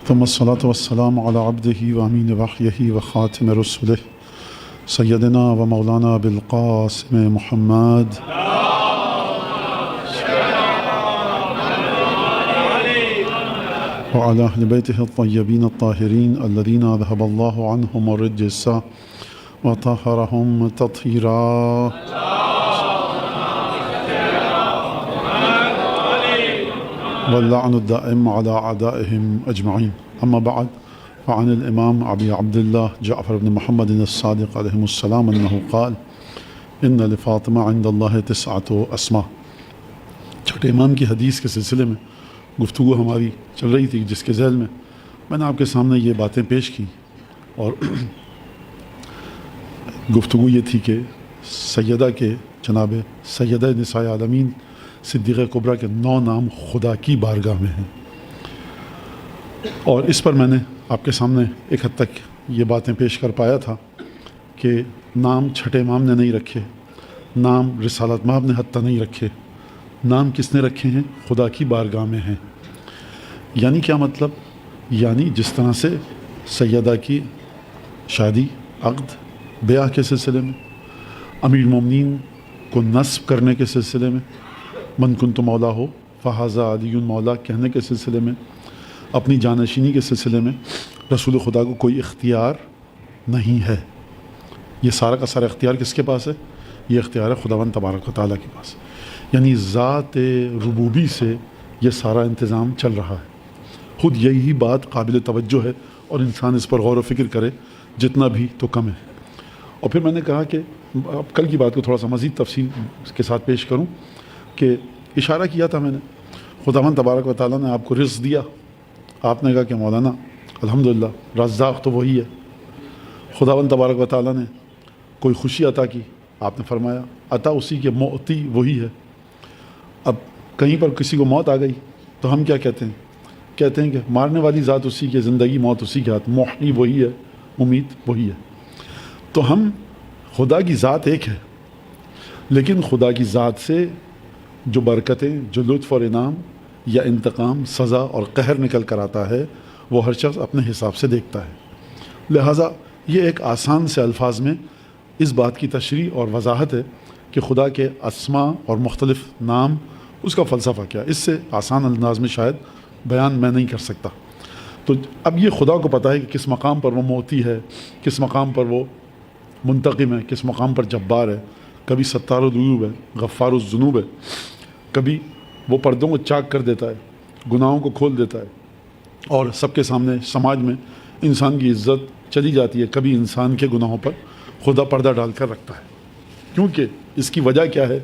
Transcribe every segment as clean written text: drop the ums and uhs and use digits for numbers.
ثم الصلاة والسلام على عبده وأمين وحيه وخاتم رسله سيدنا ومولانا بالقاسم محمد وعلى أهل بيته الطيبين الطاهرين الذين أذهب الله عنهم الرجس وطهرهم تطهيرا. واللعن الدائم على أعدائهم أجمعين. أما بعد، فعن الإمام أبي عبد الله جعفر بن محمد الصادق عليه السلام أنه قال إن لفاطمة عند الله 9 أسماء. چھٹے امام کی حدیث کے سلسلے میں گفتگو ہماری چل رہی تھی، جس کے ذیل میں نے آپ کے سامنے یہ باتیں پیش کی، اور گفتگو یہ تھی کہ سیدہ کے جناب سیدہ نساء عالمین صدیقہ کبریٰ کے 9 نام خدا کی بارگاہ میں ہیں، اور اس پر میں نے آپ کے سامنے ایک حد تک یہ باتیں پیش کر پایا تھا کہ نام چھٹے امام نے نہیں رکھے، نام رسالت مآب نے حتیٰ نہیں رکھے، نام کس نے رکھے ہیں؟ خدا کی بارگاہ میں ہیں۔ یعنی کیا مطلب؟ یعنی جس طرح سے سیدہ کی شادی عقد بیاہ کے سلسلے میں، امیر المومنین کو نصب کرنے کے سلسلے میں، من کنت مولا ہو فہذا علی مولا کہنے کے سلسلے میں، اپنی جانشینی کے سلسلے میں رسول خدا کو کوئی اختیار نہیں ہے۔ یہ سارا کا سارا اختیار کس کے پاس ہے؟ یہ اختیار ہے خداوند تبارک و تعالیٰ کے پاس، یعنی ذات ربوبی سے یہ سارا انتظام چل رہا ہے۔ خود یہی بات قابل توجہ ہے، اور انسان اس پر غور و فکر کرے جتنا بھی تو کم ہے۔ اور پھر میں نے کہا کہ اب کل کی بات کو تھوڑا سا مزید تفصیل کے ساتھ پیش کروں، کہ اشارہ کیا تھا میں نے، خداوند تبارک و تعالیٰ نے آپ کو رزق دیا، آپ نے کہا کہ مولانا الحمدللہ رزاق تو وہی ہے۔ خداوند تبارک و تعالیٰ نے کوئی خوشی عطا کی، آپ نے فرمایا عطا اسی کے، معطی وہی ہے۔ اب کہیں پر کسی کو موت آ گئی تو ہم کیا کہتے ہیں کہ مارنے والی ذات اسی کے، زندگی موت اسی کے ہاتھ، محیی وہی ہے، ممیت وہی ہے۔ تو ہم خدا کی ذات ایک ہے، لیکن خدا کی ذات سے جو برکتیں، جو لطف اور انعام یا انتقام، سزا اور قہر نکل کر آتا ہے، وہ ہر شخص اپنے حساب سے دیکھتا ہے۔ لہٰذا یہ ایک آسان سے الفاظ میں اس بات کی تشریح اور وضاحت ہے کہ خدا کے اسماء اور مختلف نام، اس کا فلسفہ کیا، اس سے آسان انداز میں شاید بیان میں نہیں کر سکتا۔ تو اب یہ خدا کو پتہ ہے کہ کس مقام پر وہ موتی ہے، کس مقام پر وہ منتقم ہے، کس مقام پر جبار ہے، کبھی ستار العیوب ہے، غفار الذنوب ہے، کبھی وہ پردوں کو چاک کر دیتا ہے، گناہوں کو کھول دیتا ہے، اور سب کے سامنے سماج میں انسان کی عزت چلی جاتی ہے۔ کبھی انسان کے گناہوں پر خدا پردہ ڈال کر رکھتا ہے، کیونکہ اس کی وجہ کیا ہے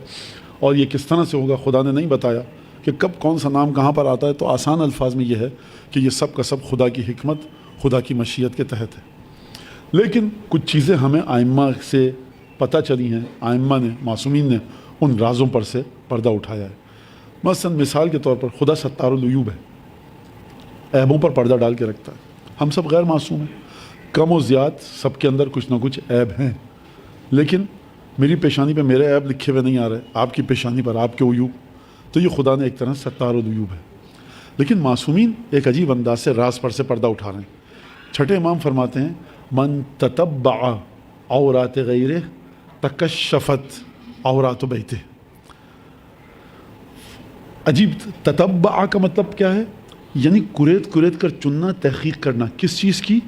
اور یہ کس طرح سے ہوگا خدا نے نہیں بتایا کہ کب کون سا نام کہاں پر آتا ہے۔ تو آسان الفاظ میں یہ ہے کہ یہ سب کا سب خدا کی حکمت، خدا کی مشیت کے تحت ہے۔ لیکن کچھ چیزیں ہمیں آئمہ سے پتہ چلی ہیں، آئمہ نے، معصومین نے ان رازوں پر سے پردہ اٹھایا ہے۔ مثلا مثال کے طور پر خدا ستار العیوب ہے، عیبوں پر پردہ ڈال کے رکھتا ہے۔ ہم سب غیر معصوم ہیں، کم و زیاد سب کے اندر کچھ نہ کچھ عیب ہیں، لیکن میری پیشانی پہ میرے عیب لکھے ہوئے نہیں آ رہے، آپ کی پیشانی پر آپ کے عیوب، تو یہ خدا نے ایک طرح ستار العیوب ہے۔ لیکن معصومین ایک عجیب انداز سے راز پر سے پردہ اٹھا رہے ہیں۔ چھٹے امام فرماتے ہیں من تتبع عورات غیرہ تکشفت عورات بیتہ۔ عجیب، تتبع کا مطلب کیا ہے؟ یعنی کریت کر چننا، تحقیق کرنا، کس چیز کی؟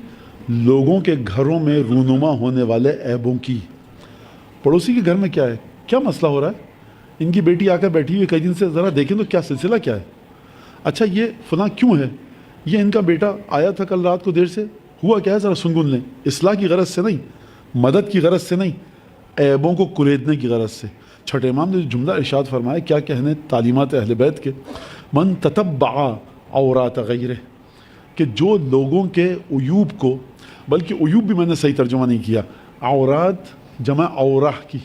لوگوں کے گھروں میں رونما ہونے والے عیبوں کی۔ پڑوسی کے گھر میں کیا ہے، کیا مسئلہ ہو رہا ہے، ان کی بیٹی آ کر بیٹھی ہوئی کئی دن سے، ذرا دیکھیں تو کیا سلسلہ کیا ہے، اچھا یہ فلاں کیوں ہے، یہ ان کا بیٹا آیا تھا کل رات کو دیر سے، ہوا کیا ہے، ذرا سنگن لیں۔ اصلاح کی غرض سے نہیں، مدد کی غرض سے نہیں، عیبوں کو کریدنے کی غرض سے۔ چھٹے امام نے جو جملہ ارشاد فرمایا، کیا کہنے تعلیمات اہل بیت کے، من تتبع عورات غیرہ، کہ جو لوگوں کے عیوب کو، بلکہ عیوب بھی میں نے صحیح ترجمہ نہیں کیا، عورات جمع عورہ کی،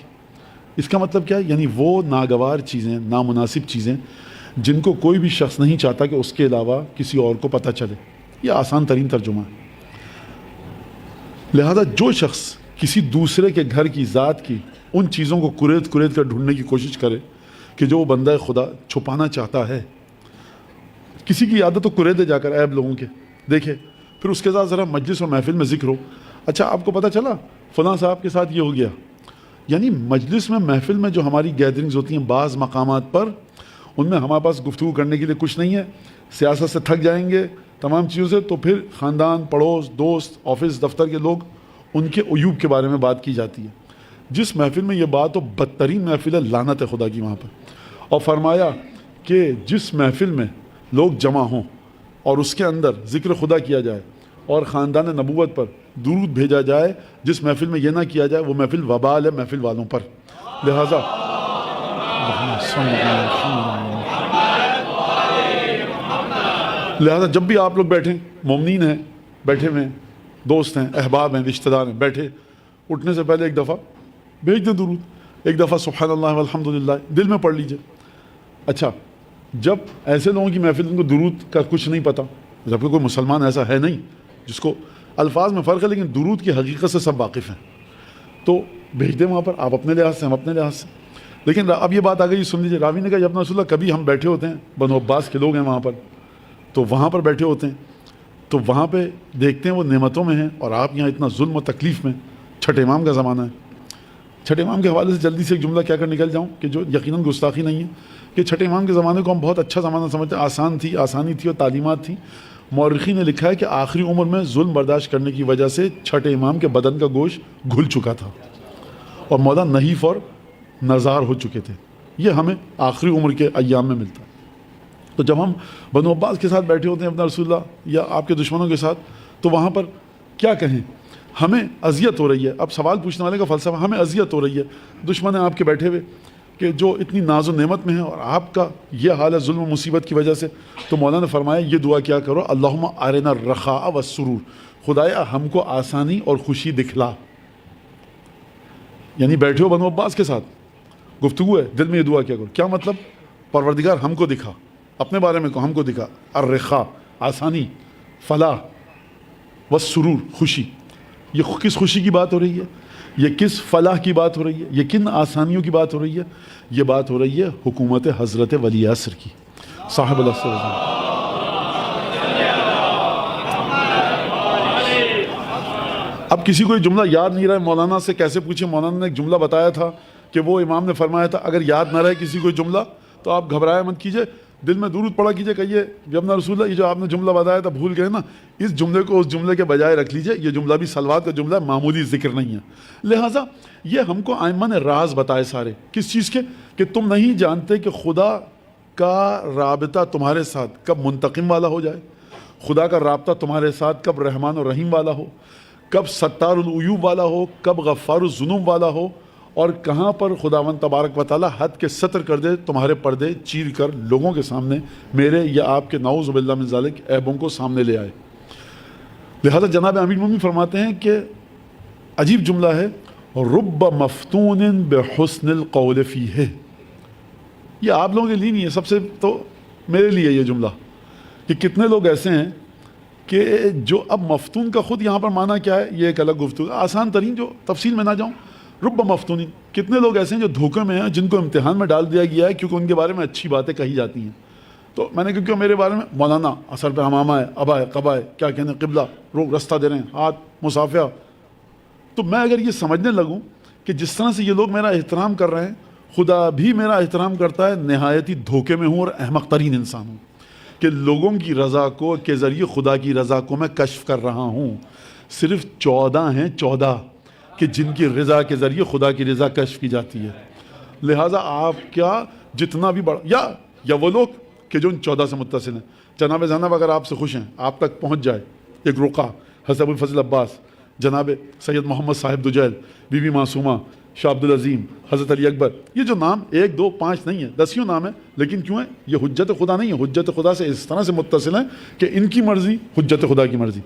اس کا مطلب کیا ہے؟ یعنی وہ ناگوار چیزیں، نامناسب چیزیں جن کو کوئی بھی شخص نہیں چاہتا کہ اس کے علاوہ کسی اور کو پتہ چلے، یہ آسان ترین ترجمہ ہے۔ لہذا جو شخص کسی دوسرے کے گھر کی ذات کی ان چیزوں کو کریت کر ڈھونڈنے کی کوشش کرے کہ جو وہ بندہ خدا چھپانا چاہتا ہے، کسی کی عادت تو کریدے جا کر عیب لوگوں کے، دیکھے، پھر اس کے ساتھ ذرا مجلس اور محفل میں ذکر ہو، اچھا آپ کو پتہ چلا فلاں صاحب کے ساتھ یہ ہو گیا. یعنی مجلس میں محفل میں جو ہماری گیدرنگز ہوتی ہیں بعض مقامات پر، ان میں ہمارے پاس گفتگو کرنے کے لیے کچھ نہیں ہے، سیاست سے تھک جائیں گے تمام چیزوں سے، تو پھر خاندان، پڑوس، دوست، آفس، دفتر کے لوگ، ان کے عیوب کے بارے میں بات کی جاتی ہے. جس محفل میں یہ بات ہو بدترین محفل ہے، لعنت ہے خدا کی وہاں پر. اور فرمایا کہ جس محفل میں لوگ جمع ہوں اور اس کے اندر ذکر خدا کیا جائے اور خاندان نبوت پر درود بھیجا جائے، جس محفل میں یہ نہ کیا جائے وہ محفل وبال ہے محفل والوں پر. لہذا جب بھی آپ لوگ بیٹھیں، مومنین ہیں بیٹھے ہوئے ہیں، دوست ہیں، احباب ہیں، رشتہ دار ہیں، بیٹھے اٹھنے سے پہلے ایک دفعہ بھیج دیں درود، ایک دفعہ سبحان اللہ والحمد للہ دل میں پڑھ لیجئے. اچھا جب ایسے لوگوں کی محفل ان کو درود کا کچھ نہیں پتہ، جبکہ کوئی مسلمان ایسا ہے نہیں جس کو، الفاظ میں فرق ہے لیکن درود کی حقیقت سے سب واقف ہیں، تو بھیج دیں وہاں پر، آپ اپنے لحاظ سے، ہم اپنے لحاظ سے. لیکن اب یہ بات آ گئی، سن لیجیے، راوی نے کہا اپنا رسول اللہ کبھی ہم بیٹھے ہوتے ہیں، بنو عباس کے لوگ ہیں وہاں پر، تو وہاں پر بیٹھے ہوتے ہیں تو وہاں پہ دیکھتے ہیں وہ نعمتوں میں ہیں اور آپ یہاں اتنا ظلم و تکلیف میں. چھٹے امام کا زمانہ ہے. چھٹے امام کے حوالے سے جلدی سے ایک جملہ کہہ کر نکل جاؤں کہ جو یقیناً گستاخی نہیں ہے، کہ چھٹے امام کے زمانے کو ہم بہت اچھا زمانہ سمجھتے ہیں، آسانی تھی اور تعلیمات تھیں. مورخین نے لکھا ہے کہ آخری عمر میں ظلم برداشت کرنے کی وجہ سے چھٹے امام کے بدن کا گوشت گھل چکا تھا اور مولا نحیف اور نزار ہو چکے تھے. یہ ہمیں آخری عمر کے ایام میں ملتا ہے. تو جب ہم بنو عباس کے ساتھ بیٹھے ہوتے ہیں اپنا رسول اللہ یا آپ کے دشمنوں کے ساتھ، تو وہاں پر کیا کہیں، ہمیں اذیت ہو رہی ہے. اب سوال پوچھنے والے کا فلسفہ، ہمیں اذیت ہو رہی ہے، دشمن ہیں آپ کے بیٹھے ہوئے کہ جو اتنی ناز و نعمت میں ہیں اور آپ کا یہ حال ہے ظلم و مصیبت کی وجہ سے. تو مولانا نے فرمایا یہ دعا کیا کرو، اللہم ارنا الرخاء والسرور، خدایا ہم کو آسانی اور خوشی دکھلا. یعنی بیٹھے ہو بنو عباس کے ساتھ، گفتگو ہے، دل میں یہ دعا کیا کرو. کیا مطلب؟ پروردگار ہم کو دکھا، اپنے بارے میں ہم کو دکھا، الرخاء آسانی، فلاح، والسرور خوشی. یہ کس خوشی کی بات ہو رہی ہے؟ یہ کس فلاح کی بات ہو رہی ہے؟ یہ کن آسانیوں کی بات ہو رہی ہے؟ یہ بات ہو رہی ہے حکومت حضرت ولی عصر کی، صاحب اللہ صلی اللہ علیہ وسلم. اب کسی کو یہ جملہ یاد نہیں رہا ہے، مولانا سے کیسے پوچھیں؟ مولانا نے ایک جملہ بتایا تھا کہ وہ امام نے فرمایا تھا اگر یاد نہ رہے کسی کو جملہ تو آپ گھبرایا مت کیجئے، دل میں درود پڑھا کیجئے، کہیے کہ اپنا رسول اللہ یہ جو آپ نے جملہ بتایا تھا بھول گئے نا، اس جملے کو اس جملے کے بجائے رکھ لیجئے. یہ جملہ بھی صلوات کا جملہ ہے، معمولی ذکر نہیں ہے. لہٰذا یہ ہم کو ائمہ نے راز بتائے سارے، کس چیز کے؟ کہ تم نہیں جانتے کہ خدا کا رابطہ تمہارے ساتھ کب منتقم والا ہو جائے، خدا کا رابطہ تمہارے ساتھ کب رحمان و رحیم والا ہو، کب ستار العیوب والا ہو، کب غفار الذنوب والا ہو، اور کہاں پر خداوند تبارک و تعالیٰ حد کے ستر کر دے، تمہارے پردے چیر کر لوگوں کے سامنے میرے یا آپ کے نعوذ باللہ من ذالک عیبوں کو سامنے لے آئے. لہذا جناب امیر المومنین فرماتے ہیں کہ عجیب جملہ ہے، رب مفتون بحسن القول فیہ. یہ آپ لوگوں کے لیے نہیں ہے، سب سے تو میرے لیے یہ جملہ، کہ کتنے لوگ ایسے ہیں کہ جو اب مفتون کا خود یہاں پر معنی کیا ہے، یہ ایک الگ گفتگو، آسان ترین جو تفصیل میں نہ جاؤں. رب مفتونین، کتنے لوگ ایسے ہیں جو دھوکے میں ہیں، جن کو امتحان میں ڈال دیا گیا ہے کیونکہ ان کے بارے میں اچھی باتیں کہی جاتی ہیں. تو میں نے کیونکہ میرے بارے میں مولانا اثر پہ ہمامہ ہے، ابا ہے، قبا ہے، کیا کہنے، قبلہ، روک رستہ دے رہے ہیں، ہاتھ مصافحہ. تو میں اگر یہ سمجھنے لگوں کہ جس طرح سے یہ لوگ میرا احترام کر رہے ہیں، خدا بھی میرا احترام کرتا ہے، نہایتی دھوکے میں ہوں اور احمق ترین انسان ہوں کہ لوگوں کی رضا کو کے ذریعے خدا کی رضا کو میں کشف کر رہا ہوں. صرف 14 ہیں، 14 کہ جن کی رضا کے ذریعے خدا کی رضا کشف کی جاتی ہے. لہٰذا آپ کیا جتنا بھی بڑا، یا وہ لوگ کہ جو ان 14 سے متصل ہیں. جناب زینب اگر آپ سے خوش ہیں، آپ تک پہنچ جائے ایک رقعہ، حضرت ابو الفضل عباس، جناب سید محمد صاحب دجیل، بی بی معصومہ، شاہ عبد العظیم، حضرت علی اکبر، یہ جو نام 1 2 5 نہیں ہے، 10 نام ہے، لیکن کیوں ہے؟ یہ حجت خدا نہیں ہے، حجت خدا سے اس طرح سے متصل ہیں کہ ان کی مرضی حجت خدا کی مرضی.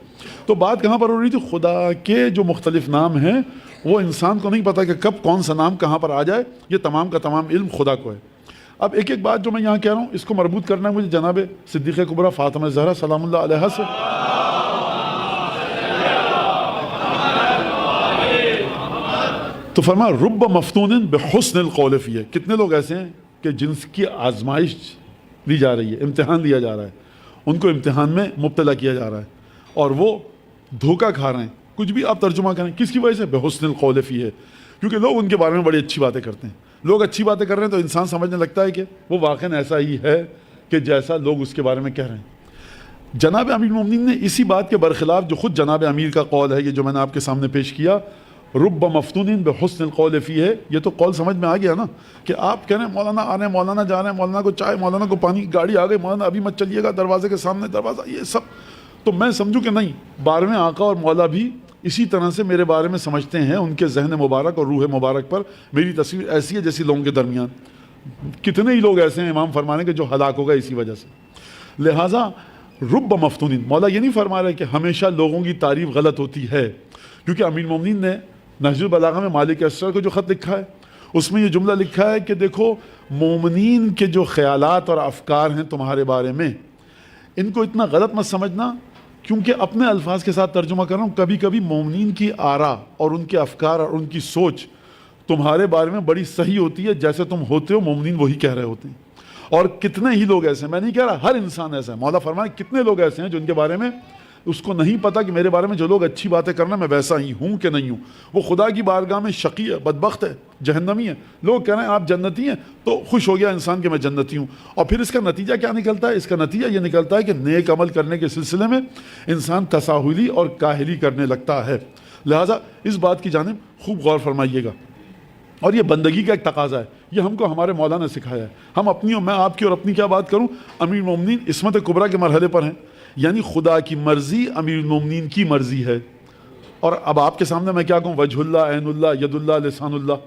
تو بات کہاں پر ہو رہی تھی؟ خدا کے جو مختلف نام ہیں وہ انسان کو نہیں پتا کہ کب کون سا نام کہاں پر آ جائے، یہ تمام کا تمام علم خدا کو ہے. اب ایک ایک بات جو میں یہاں کہہ رہا ہوں اس کو مربوط کرنا ہے مجھے جناب صدیقہ کبریٰ فاطمہ زہرا سلام اللہ علیہا سے. تو فرمایا رب مفتون بحسن القول فیہ، کتنے لوگ ایسے ہیں کہ جن کی آزمائش لی جا رہی ہے، امتحان لیا جا رہا ہے، ان کو امتحان میں مبتلا کیا جا رہا ہے. اور وہ دھوکہ کھا رہے ہیں. کچھ بھی آپ ترجمہ کریں کس کی وجہ سے؟ بحسن القول فی ہے، کیونکہ لوگ ان کے بارے میں بڑی اچھی باتیں کرتے ہیں. لوگ اچھی باتیں کر رہے ہیں تو انسان سمجھنے لگتا ہے کہ وہ واقعاً ایسا ہی ہے کہ جیسا لوگ اس کے بارے میں کہہ رہے ہیں. جناب امیر المومنین نے اسی بات کے برخلاف جو خود جناب امیر کا قول ہے، یہ جو میں نے آپ کے سامنے پیش کیا، رب مفتون بحسن القول فی ہے، یہ تو قول سمجھ میں آ گیا نا کہ آپ کہہ رہے ہیں مولانا آ رہے ہیں، مولانا جا رہے ہیں، مولانا کو چائے، مولانا کو پانی، گاڑی آ گئی، مولانا ابھی مت چلیے گا، دروازے کے سامنے دروازہ، یہ سب. تو میں سمجھوں کہ نہیں، 12ویں آقا اور مولا بھی اسی طرح سے میرے بارے میں سمجھتے ہیں. ان کے ذہن مبارک اور روح مبارک پر میری تصویر ایسی ہے جیسی لوگوں کے درمیان. کتنے ہی لوگ ایسے ہیں امام فرمانے کے جو ہلاک ہو گئے اسی وجہ سے. لہٰذا رب مفتونین، مولا یہ نہیں فرما رہے کہ ہمیشہ لوگوں کی تعریف غلط ہوتی ہے، کیونکہ امیر المومنین نے نہج البلاغہ میں مالک اسرار کو جو خط لکھا ہے اس میں یہ جملہ لکھا ہے کہ دیکھو مومنین کے جو خیالات اور افکار ہیں تمہارے بارے میں، ان کو اتنا غلط مت سمجھنا، کیونکہ اپنے الفاظ کے ساتھ ترجمہ کر رہا ہوں، کبھی کبھی مومنین کی آرا اور ان کے افکار اور ان کی سوچ تمہارے بارے میں بڑی صحیح ہوتی ہے، جیسے تم ہوتے ہو مومنین وہی کہہ رہے ہوتے ہیں. اور کتنے ہی لوگ ایسے ہیں، میں نہیں کہہ رہا ہر انسان ایسا ہے، مولا فرمائے کتنے لوگ ایسے ہیں جو ان کے بارے میں اس کو نہیں پتا کہ میرے بارے میں جو لوگ اچھی باتیں کرنا میں ویسا ہی ہوں کہ نہیں ہوں. وہ خدا کی بارگاہ میں شقی ہے، بدبخت ہے، جہنمی ہے. لوگ کہہ رہے ہیں آپ جنتی ہیں، تو خوش ہو گیا انسان کہ میں جنتی ہوں. اور پھر اس کا نتیجہ کیا نکلتا ہے؟ اس کا نتیجہ یہ نکلتا ہے کہ نیک عمل کرنے کے سلسلے میں انسان تساہلی اور کاہلی کرنے لگتا ہے. لہٰذا اس بات کی جانب خوب غور فرمائیے گا. اور یہ بندگی کا ایک تقاضا ہے، یہ ہم کو ہمارے مولا نے سکھایا ہے. ہم اپنی، میں آپ کی اور اپنی کیا بات کروں، امیر المومنین عصمت کبریٰ کے مرحلے پر ہیں، یعنی خدا کی مرضی امیر المومنین کی مرضی ہے. اور اب آپ کے سامنے میں کیا کہوں، وجہ اللہ، عین اللہ، ید اللہ، لسان اللہ،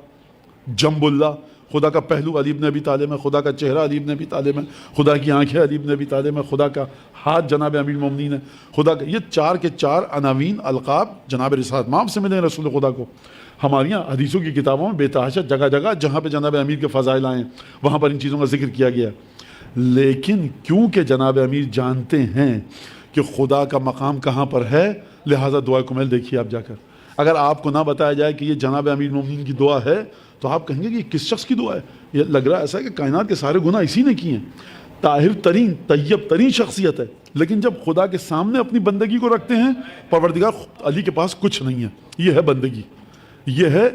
جنب اللہ، خدا کا پہلو علی بن ابی طالب ہے، خدا کا چہرہ علی بن ابی طالب ہے، خدا کی آنکھیں علی بن ابی طالب ہے، خدا کا ہاتھ جناب امیر المومنین ہے، خدا کا، یہ 4 کے 4 عناوین القاب جناب رسالت مآب سے ملے رسول خدا کو. ہماری یہاں حدیثوں کی کتابوں میں بے تحاشا جگہ جگہ جہاں پہ جناب امیر کے فضائل آئے ہیں وہاں پر ان چیزوں کا ذکر کیا گیا. لیکن کیونکہ جناب امیر جانتے ہیں کہ خدا کا مقام کہاں پر ہے، لہٰذا دعا کمیل دیکھیے آپ جا کر. اگر آپ کو نہ بتایا جائے کہ یہ جناب امیر المومنین کی دعا ہے تو آپ کہیں گے کہ یہ کس شخص کی دعا ہے؟ یہ لگ رہا ایسا ہے کہ کائنات کے سارے گناہ اسی نے کیے ہیں، طاہر ترین طیب ترین شخصیت ہے. لیکن جب خدا کے سامنے اپنی بندگی کو رکھتے ہیں، پروردگار علی کے پاس کچھ نہیں ہے. یہ ہے بندگی، یہ ہے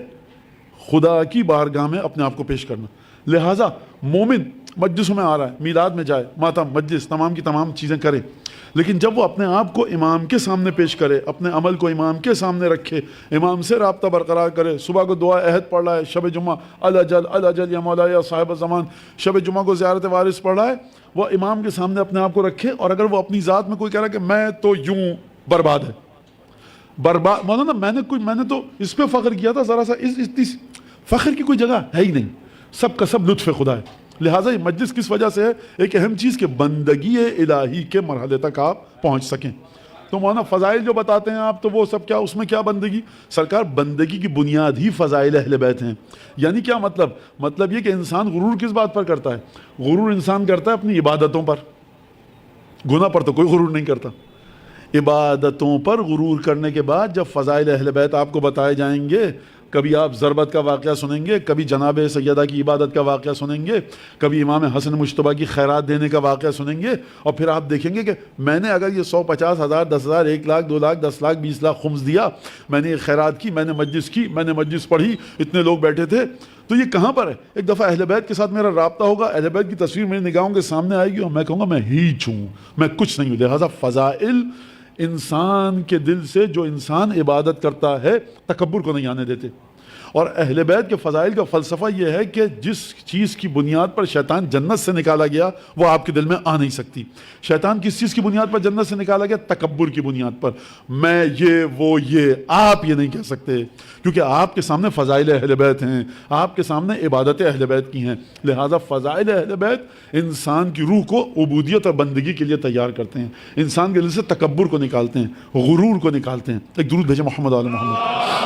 خدا کی بارگاہ میں اپنے آپ کو پیش کرنا. لہٰذا مومن مجلسوں میں آ رہا ہے، میلاد میں جائے، ماتم، مجلس، تمام کی تمام چیزیں کرے، لیکن جب وہ اپنے آپ کو امام کے سامنے پیش کرے، اپنے عمل کو امام کے سامنے رکھے، امام سے رابطہ برقرار کرے، صبح کو دعا عہد پڑھ رہا ہے، شب جمعہ الاجل الاجل یا مولا یا صاحب زمان، شب جمعہ کو زیارت وارث پڑھ رہا ہے، وہ امام کے سامنے اپنے آپ کو رکھے. اور اگر وہ اپنی ذات میں کوئی کہہ رہا ہے کہ میں تو یوں برباد ہے، برباد، مولانا میں نے تو اس پہ فخر کیا تھا، ذرا سا اس فخر کی کوئی جگہ ہے ہی نہیں، سب کا سب لطف خدا ہے. لہٰذا یہ مجلس کس وجہ سے ہے؟ ایک اہم چیز کہ بندگی الہی کے مرحلے تک آپ پہنچ سکیں. تو مولانا فضائل جو بتاتے ہیں آپ، تو وہ سب کیا، اس میں کیا بندگی؟ سرکار بندگی کی بنیاد ہی فضائل اہل بیت ہیں. یعنی کیا مطلب یہ کہ انسان غرور کس بات پر کرتا ہے؟ غرور انسان کرتا ہے اپنی عبادتوں پر، گناہ پر تو کوئی غرور نہیں کرتا. عبادتوں پر غرور کرنے کے بعد جب فضائل اہل بیت آپ کو بتائے جائیں گے، کبھی آپ ضربت کا واقعہ سنیں گے، کبھی جناب سیدہ کی عبادت کا واقعہ سنیں گے، کبھی امام حسن مجتبیٰ کی خیرات دینے کا واقعہ سنیں گے، اور پھر آپ دیکھیں گے کہ میں نے اگر یہ 100 50 1000 10,000 1 لاکھ 2 لاکھ 10 لاکھ 20 لاکھ خمس دیا، میں نے خیرات کی، میں نے مجلس کی، میں نے مجلس پڑھی، اتنے لوگ بیٹھے تھے، تو یہ کہاں پر ہے؟ ایک دفعہ اہل بیت کے ساتھ میرا رابطہ ہوگا، اہل بیت کی تصویر میری نگاہوں کے سامنے آئے گی اور میں کہوں گا میں ہیچ ہوں، میں کچھ نہیں ہوں. لہٰذا فضائل انسان کے دل سے، جو انسان عبادت کرتا ہے، تکبر کو نہیں آنے دیتے. اور اہل بیت کے فضائل کا فلسفہ یہ ہے کہ جس چیز کی بنیاد پر شیطان جنت سے نکالا گیا وہ آپ کے دل میں آ نہیں سکتی. شیطان کس چیز کی بنیاد پر جنت سے نکالا گیا؟ تکبر کی بنیاد پر. میں یہ، وہ یہ، آپ یہ نہیں کہہ سکتے، کیونکہ آپ کے سامنے فضائل اہل بیت ہیں، آپ کے سامنے عبادت اہل بیت کی ہیں. لہذا فضائل اہل بیت انسان کی روح کو عبودیت اور بندگی کے لیے تیار کرتے ہیں، انسان کے دل سے تکبر کو نکالتے ہیں، غرور کو نکالتے ہیں. ایک درود بھیجے محمد آل محمد.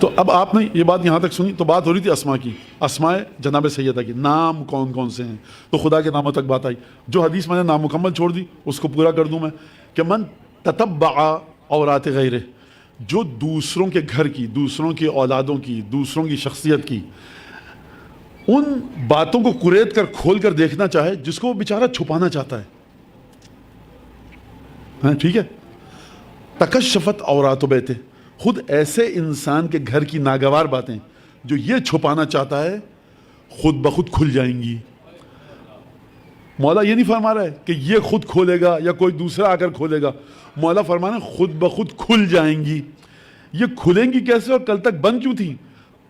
تو اب آپ نے یہ بات یہاں تک سنی، تو بات ہو رہی تھی اسماء کی، اسماء جناب سیدہ کی، نام کون کون سے ہیں، تو خدا کے ناموں تک بات آئی. جو حدیث میں نے نامکمل چھوڑ دی اس کو پورا کر دوں میں، کہ من تتبع عورات غیرہ، جو دوسروں کے گھر کی، دوسروں کی اولادوں کی، دوسروں کی شخصیت کی ان باتوں کو کریت کر کھول کر دیکھنا چاہے جس کو وہ بیچارہ چھپانا چاہتا ہے. ہاں ٹھیک ہے. تکشفت عورات بیتے, خود ایسے انسان کے گھر کی ناگوار باتیں جو یہ چھپانا چاہتا ہے خود بخود کھل جائیں گی. مولا یہ نہیں فرما رہا ہے کہ یہ خود کھولے گا یا کوئی دوسرا آ کر کھولے گا. مولا فرمانا ہے خود بخود کھل جائیں گی. یہ کھلیں گی کیسے اور کل تک بند کیوں تھی؟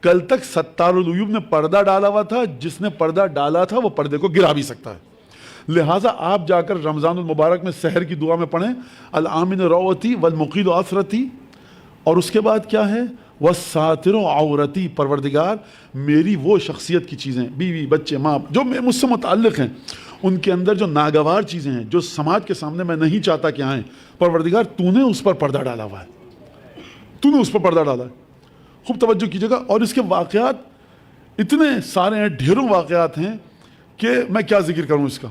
کل تک ستار العیوب نے پردہ ڈالا ہوا تھا, جس نے پردہ ڈالا تھا وہ پردے کو گرا بھی سکتا ہے. لہٰذا آپ جا کر رمضان المبارک میں سحر کی دعا میں پڑھیں العامن روتی والمقیل آثرتی, اور اس کے بعد کیا ہے والساتر عورتی, پروردگار میری وہ شخصیت کی چیزیں, بیوی بچے ماں جو مجھ سے متعلق ہیں, ان کے اندر جو ناگوار چیزیں ہیں جو سماج کے سامنے میں نہیں چاہتا کہ آئیں, پروردگار تو نے اس پر پردہ ڈالا ہوا ہے, تو نے اس پر پردہ ڈالا ہے. خوب توجہ کیجیے گا. اور اس کے واقعات اتنے سارے ہیں, ڈھیروں واقعات ہیں کہ میں کیا ذکر کروں اس کا.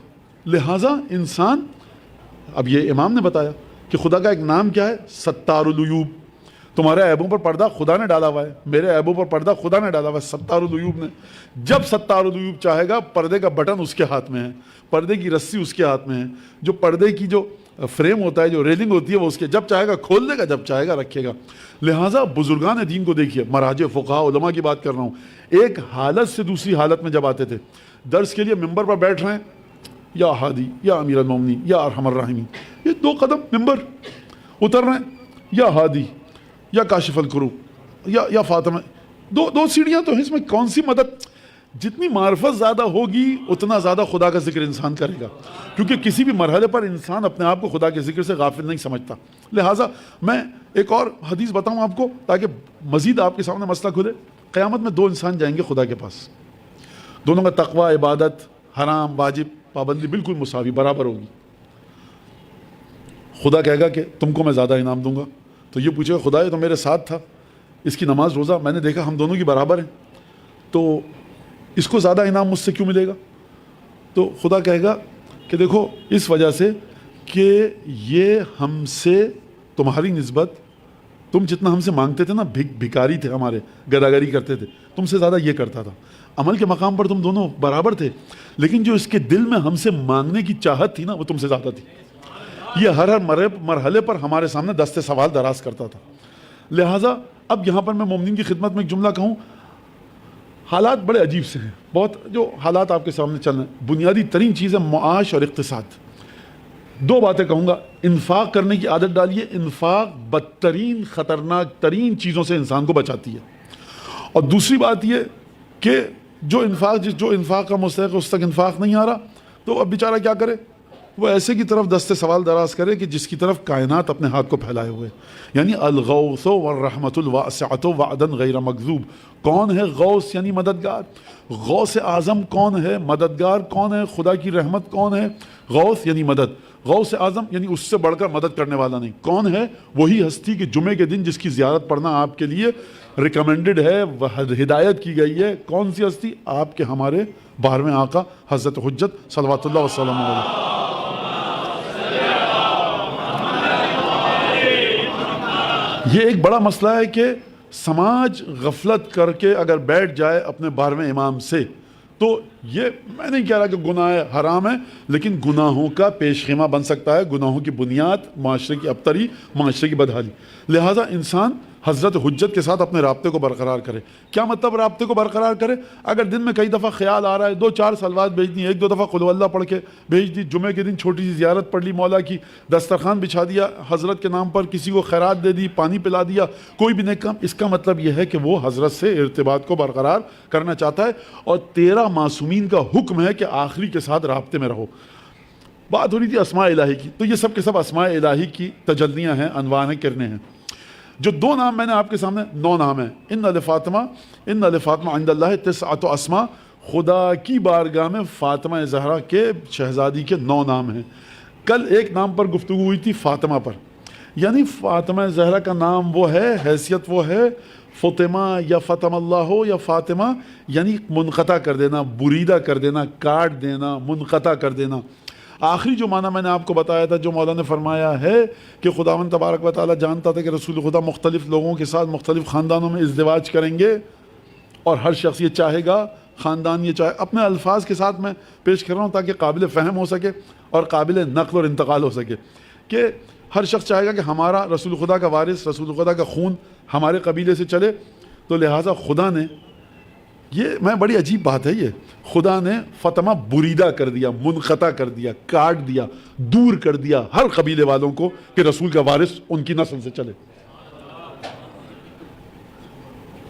لہٰذا انسان, اب یہ امام نے بتایا کہ خدا کا ایک نام کیا ہے ستار العیوب. تمہارے عیبوں پر پردہ خدا نے ڈالا ہوا ہے, میرے عیبوں پر پردہ خدا نے ڈالا ہوا ہے ستار العیوب نے. جب ستار العیوب چاہے گا پردے کا بٹن اس کے ہاتھ میں ہے, پردے کی رسی اس کے ہاتھ میں ہے, جو پردے کی جو فریم ہوتا ہے, جو ریلنگ ہوتی ہے وہ اس کے, جب چاہے گا کھول دے گا, جب چاہے گا رکھے گا. لہٰذا بزرگان دین کو دیکھیے, مراجع فقہاء علماء کی بات کر رہا ہوں, ایک حالت سے دوسری حالت میں جب آتے تھے درس کے لیے ممبر پر بیٹھ رہے ہیں, یا ہادی یا امیر المومنین یا ارحم الراحمین, یہ 2 قدم ممبر اتر رہے ہیں, یا ہادی یا کاشف الکروب یا فاطمہ, 2 سیڑھیاں تو ہیں, اس میں کون سی مدد. جتنی معرفت زیادہ ہوگی اتنا زیادہ خدا کا ذکر انسان کرے گا, کیونکہ کسی بھی مرحلے پر انسان اپنے آپ کو خدا کے ذکر سے غافل نہیں سمجھتا. لہٰذا میں ایک اور حدیث بتاؤں آپ کو تاکہ مزید آپ کے سامنے مسئلہ کھلے. قیامت میں 2 انسان جائیں گے خدا کے پاس, دونوں کا تقوی, عبادت, حرام واجب پابندی بالکل مساوی برابر ہوگی. خدا کہے گا کہ تم کو میں زیادہ انعام دوں گا. تو یہ پوچھے گا خدا یہ تو میرے ساتھ تھا, اس کی نماز روزہ میں نے دیکھا ہم دونوں کی برابر ہیں, تو اس کو زیادہ انعام مجھ سے کیوں ملے گا؟ تو خدا کہے گا کہ دیکھو اس وجہ سے کہ یہ ہم سے تمہاری نسبت, تم جتنا ہم سے مانگتے تھے نا, بھکاری تھے ہمارے, گداگری کرتے تھے, تم سے زیادہ یہ کرتا تھا. عمل کے مقام پر تم دونوں برابر تھے, لیکن جو اس کے دل میں ہم سے مانگنے کی چاہت تھی نا وہ تم سے زیادہ تھی. یہ ہر مرحلے پر ہمارے سامنے دست سوال دراز کرتا تھا. لہٰذا اب یہاں پر میں مومنین کی خدمت میں ایک جملہ کہوں, حالات بڑے عجیب سے ہیں, بہت جو حالات آپ کے سامنے چل رہے ہیں. بنیادی ترین چیز ہے معاش اور اقتصاد. 2 باتیں کہوں گا, انفاق کرنے کی عادت ڈالیے. انفاق بدترین خطرناک ترین چیزوں سے انسان کو بچاتی ہے. اور دوسری بات یہ کہ جو انفاق کا مستحق اس تک انفاق نہیں آ رہا, تو اب بیچارہ کیا کرے, وہ ایسے کی طرف دست سوال دراز کرے کہ جس کی طرف کائنات اپنے ہاتھ کو پھیلائے ہوئے. یعنی الغوث والرحمت الواسعۃ وعدا غیر مکذوب. کون ہے غوث یعنی مددگار, غوث اعظم کون ہے, مددگار کون ہے, خدا کی رحمت کون ہے. غوث یعنی مدد, غوث اعظم یعنی اس سے بڑھ کر مدد کرنے والا نہیں. کون ہے؟ وہی ہستی کہ جمعے کے دن جس کی زیارت پڑھنا آپ کے لیے ریکمینڈڈ ہے, ہدایت کی گئی ہے. کون سی ہستی؟ آپ کے ہمارے 12ویں آقا حضرت حجت صلوات اللہ وسلم علیہ. یہ ایک بڑا مسئلہ ہے کہ سماج غفلت کر کے اگر بیٹھ جائے اپنے 12ویں امام سے, تو یہ میں نہیں کہہ رہا کہ گناہ ہے, حرام ہے, لیکن گناہوں کا پیش خیمہ بن سکتا ہے. گناہوں کی بنیاد معاشرے کی ابتری, معاشرے کی بدحالی. لہٰذا انسان حضرت حجت کے ساتھ اپنے رابطے کو برقرار کرے. کیا مطلب رابطے کو برقرار کرے؟ اگر دن میں کئی دفعہ خیال آ رہا ہے 2-4 صلوات بھیج دی, 1-2 دفعہ قل اللہ پڑھ کے بھیج دی, جمعے کے دن چھوٹی سی زیارت پڑھ لی, مولا کی دسترخوان بچھا دیا, حضرت کے نام پر کسی کو خیرات دے دی, پانی پلا دیا, کوئی بھی نیک کام. اس کا مطلب یہ ہے کہ وہ حضرت سے ارتباط کو برقرار کرنا چاہتا ہے. اور 13 معصومین کا حکم ہے کہ آخری کے ساتھ رابطے میں رہو. بات ہو رہی تھی اسماء الہی کی, تو یہ سب کے سب اسماء الہی کی تجلیاں ہیں, انواع ہیں, کرنے ہیں. جو 2 نام میں نے آپ کے سامنے 9 نام ہیں, ان لفاطمہ عند اللہ 9 اسماء. خدا کی بارگاہ میں فاطمہ زہرا کے شہزادی کے 9 نام ہیں. کل ایک نام پر گفتگو ہوئی تھی, فاطمہ پر. یعنی فاطمہ زہرا کا نام وہ ہے, حیثیت وہ ہے, فاطمہ یا فتم اللہ ہو یا فاطمہ, یعنی منقطع کر دینا, بریدہ کر دینا, کاٹ دینا, منقطع کر دینا. آخری جو معنی میں نے آپ کو بتایا تھا, جو مولا نے فرمایا ہے کہ خداوند تبارک و تعالیٰ جانتا تھا کہ رسول خدا مختلف لوگوں کے ساتھ مختلف خاندانوں میں ازدواج کریں گے, اور ہر شخص یہ چاہے گا خاندان یہ چاہے. اپنے الفاظ کے ساتھ میں پیش کر رہا ہوں تاکہ قابل فہم ہو سکے اور قابل نقل اور انتقال ہو سکے کہ ہر شخص چاہے گا کہ ہمارا رسول خدا کا وارث، رسول خدا کا خون ہمارے قبیلے سے چلے. تو لہٰذا خدا نے یہ بڑی عجیب بات ہے، یہ خدا نے فاطمہ بریدہ کر دیا، منقطع کر دیا، کاٹ دیا، دور کر دیا ہر قبیلے والوں کو کہ رسول کا وارث ان کی نسل سے چلے.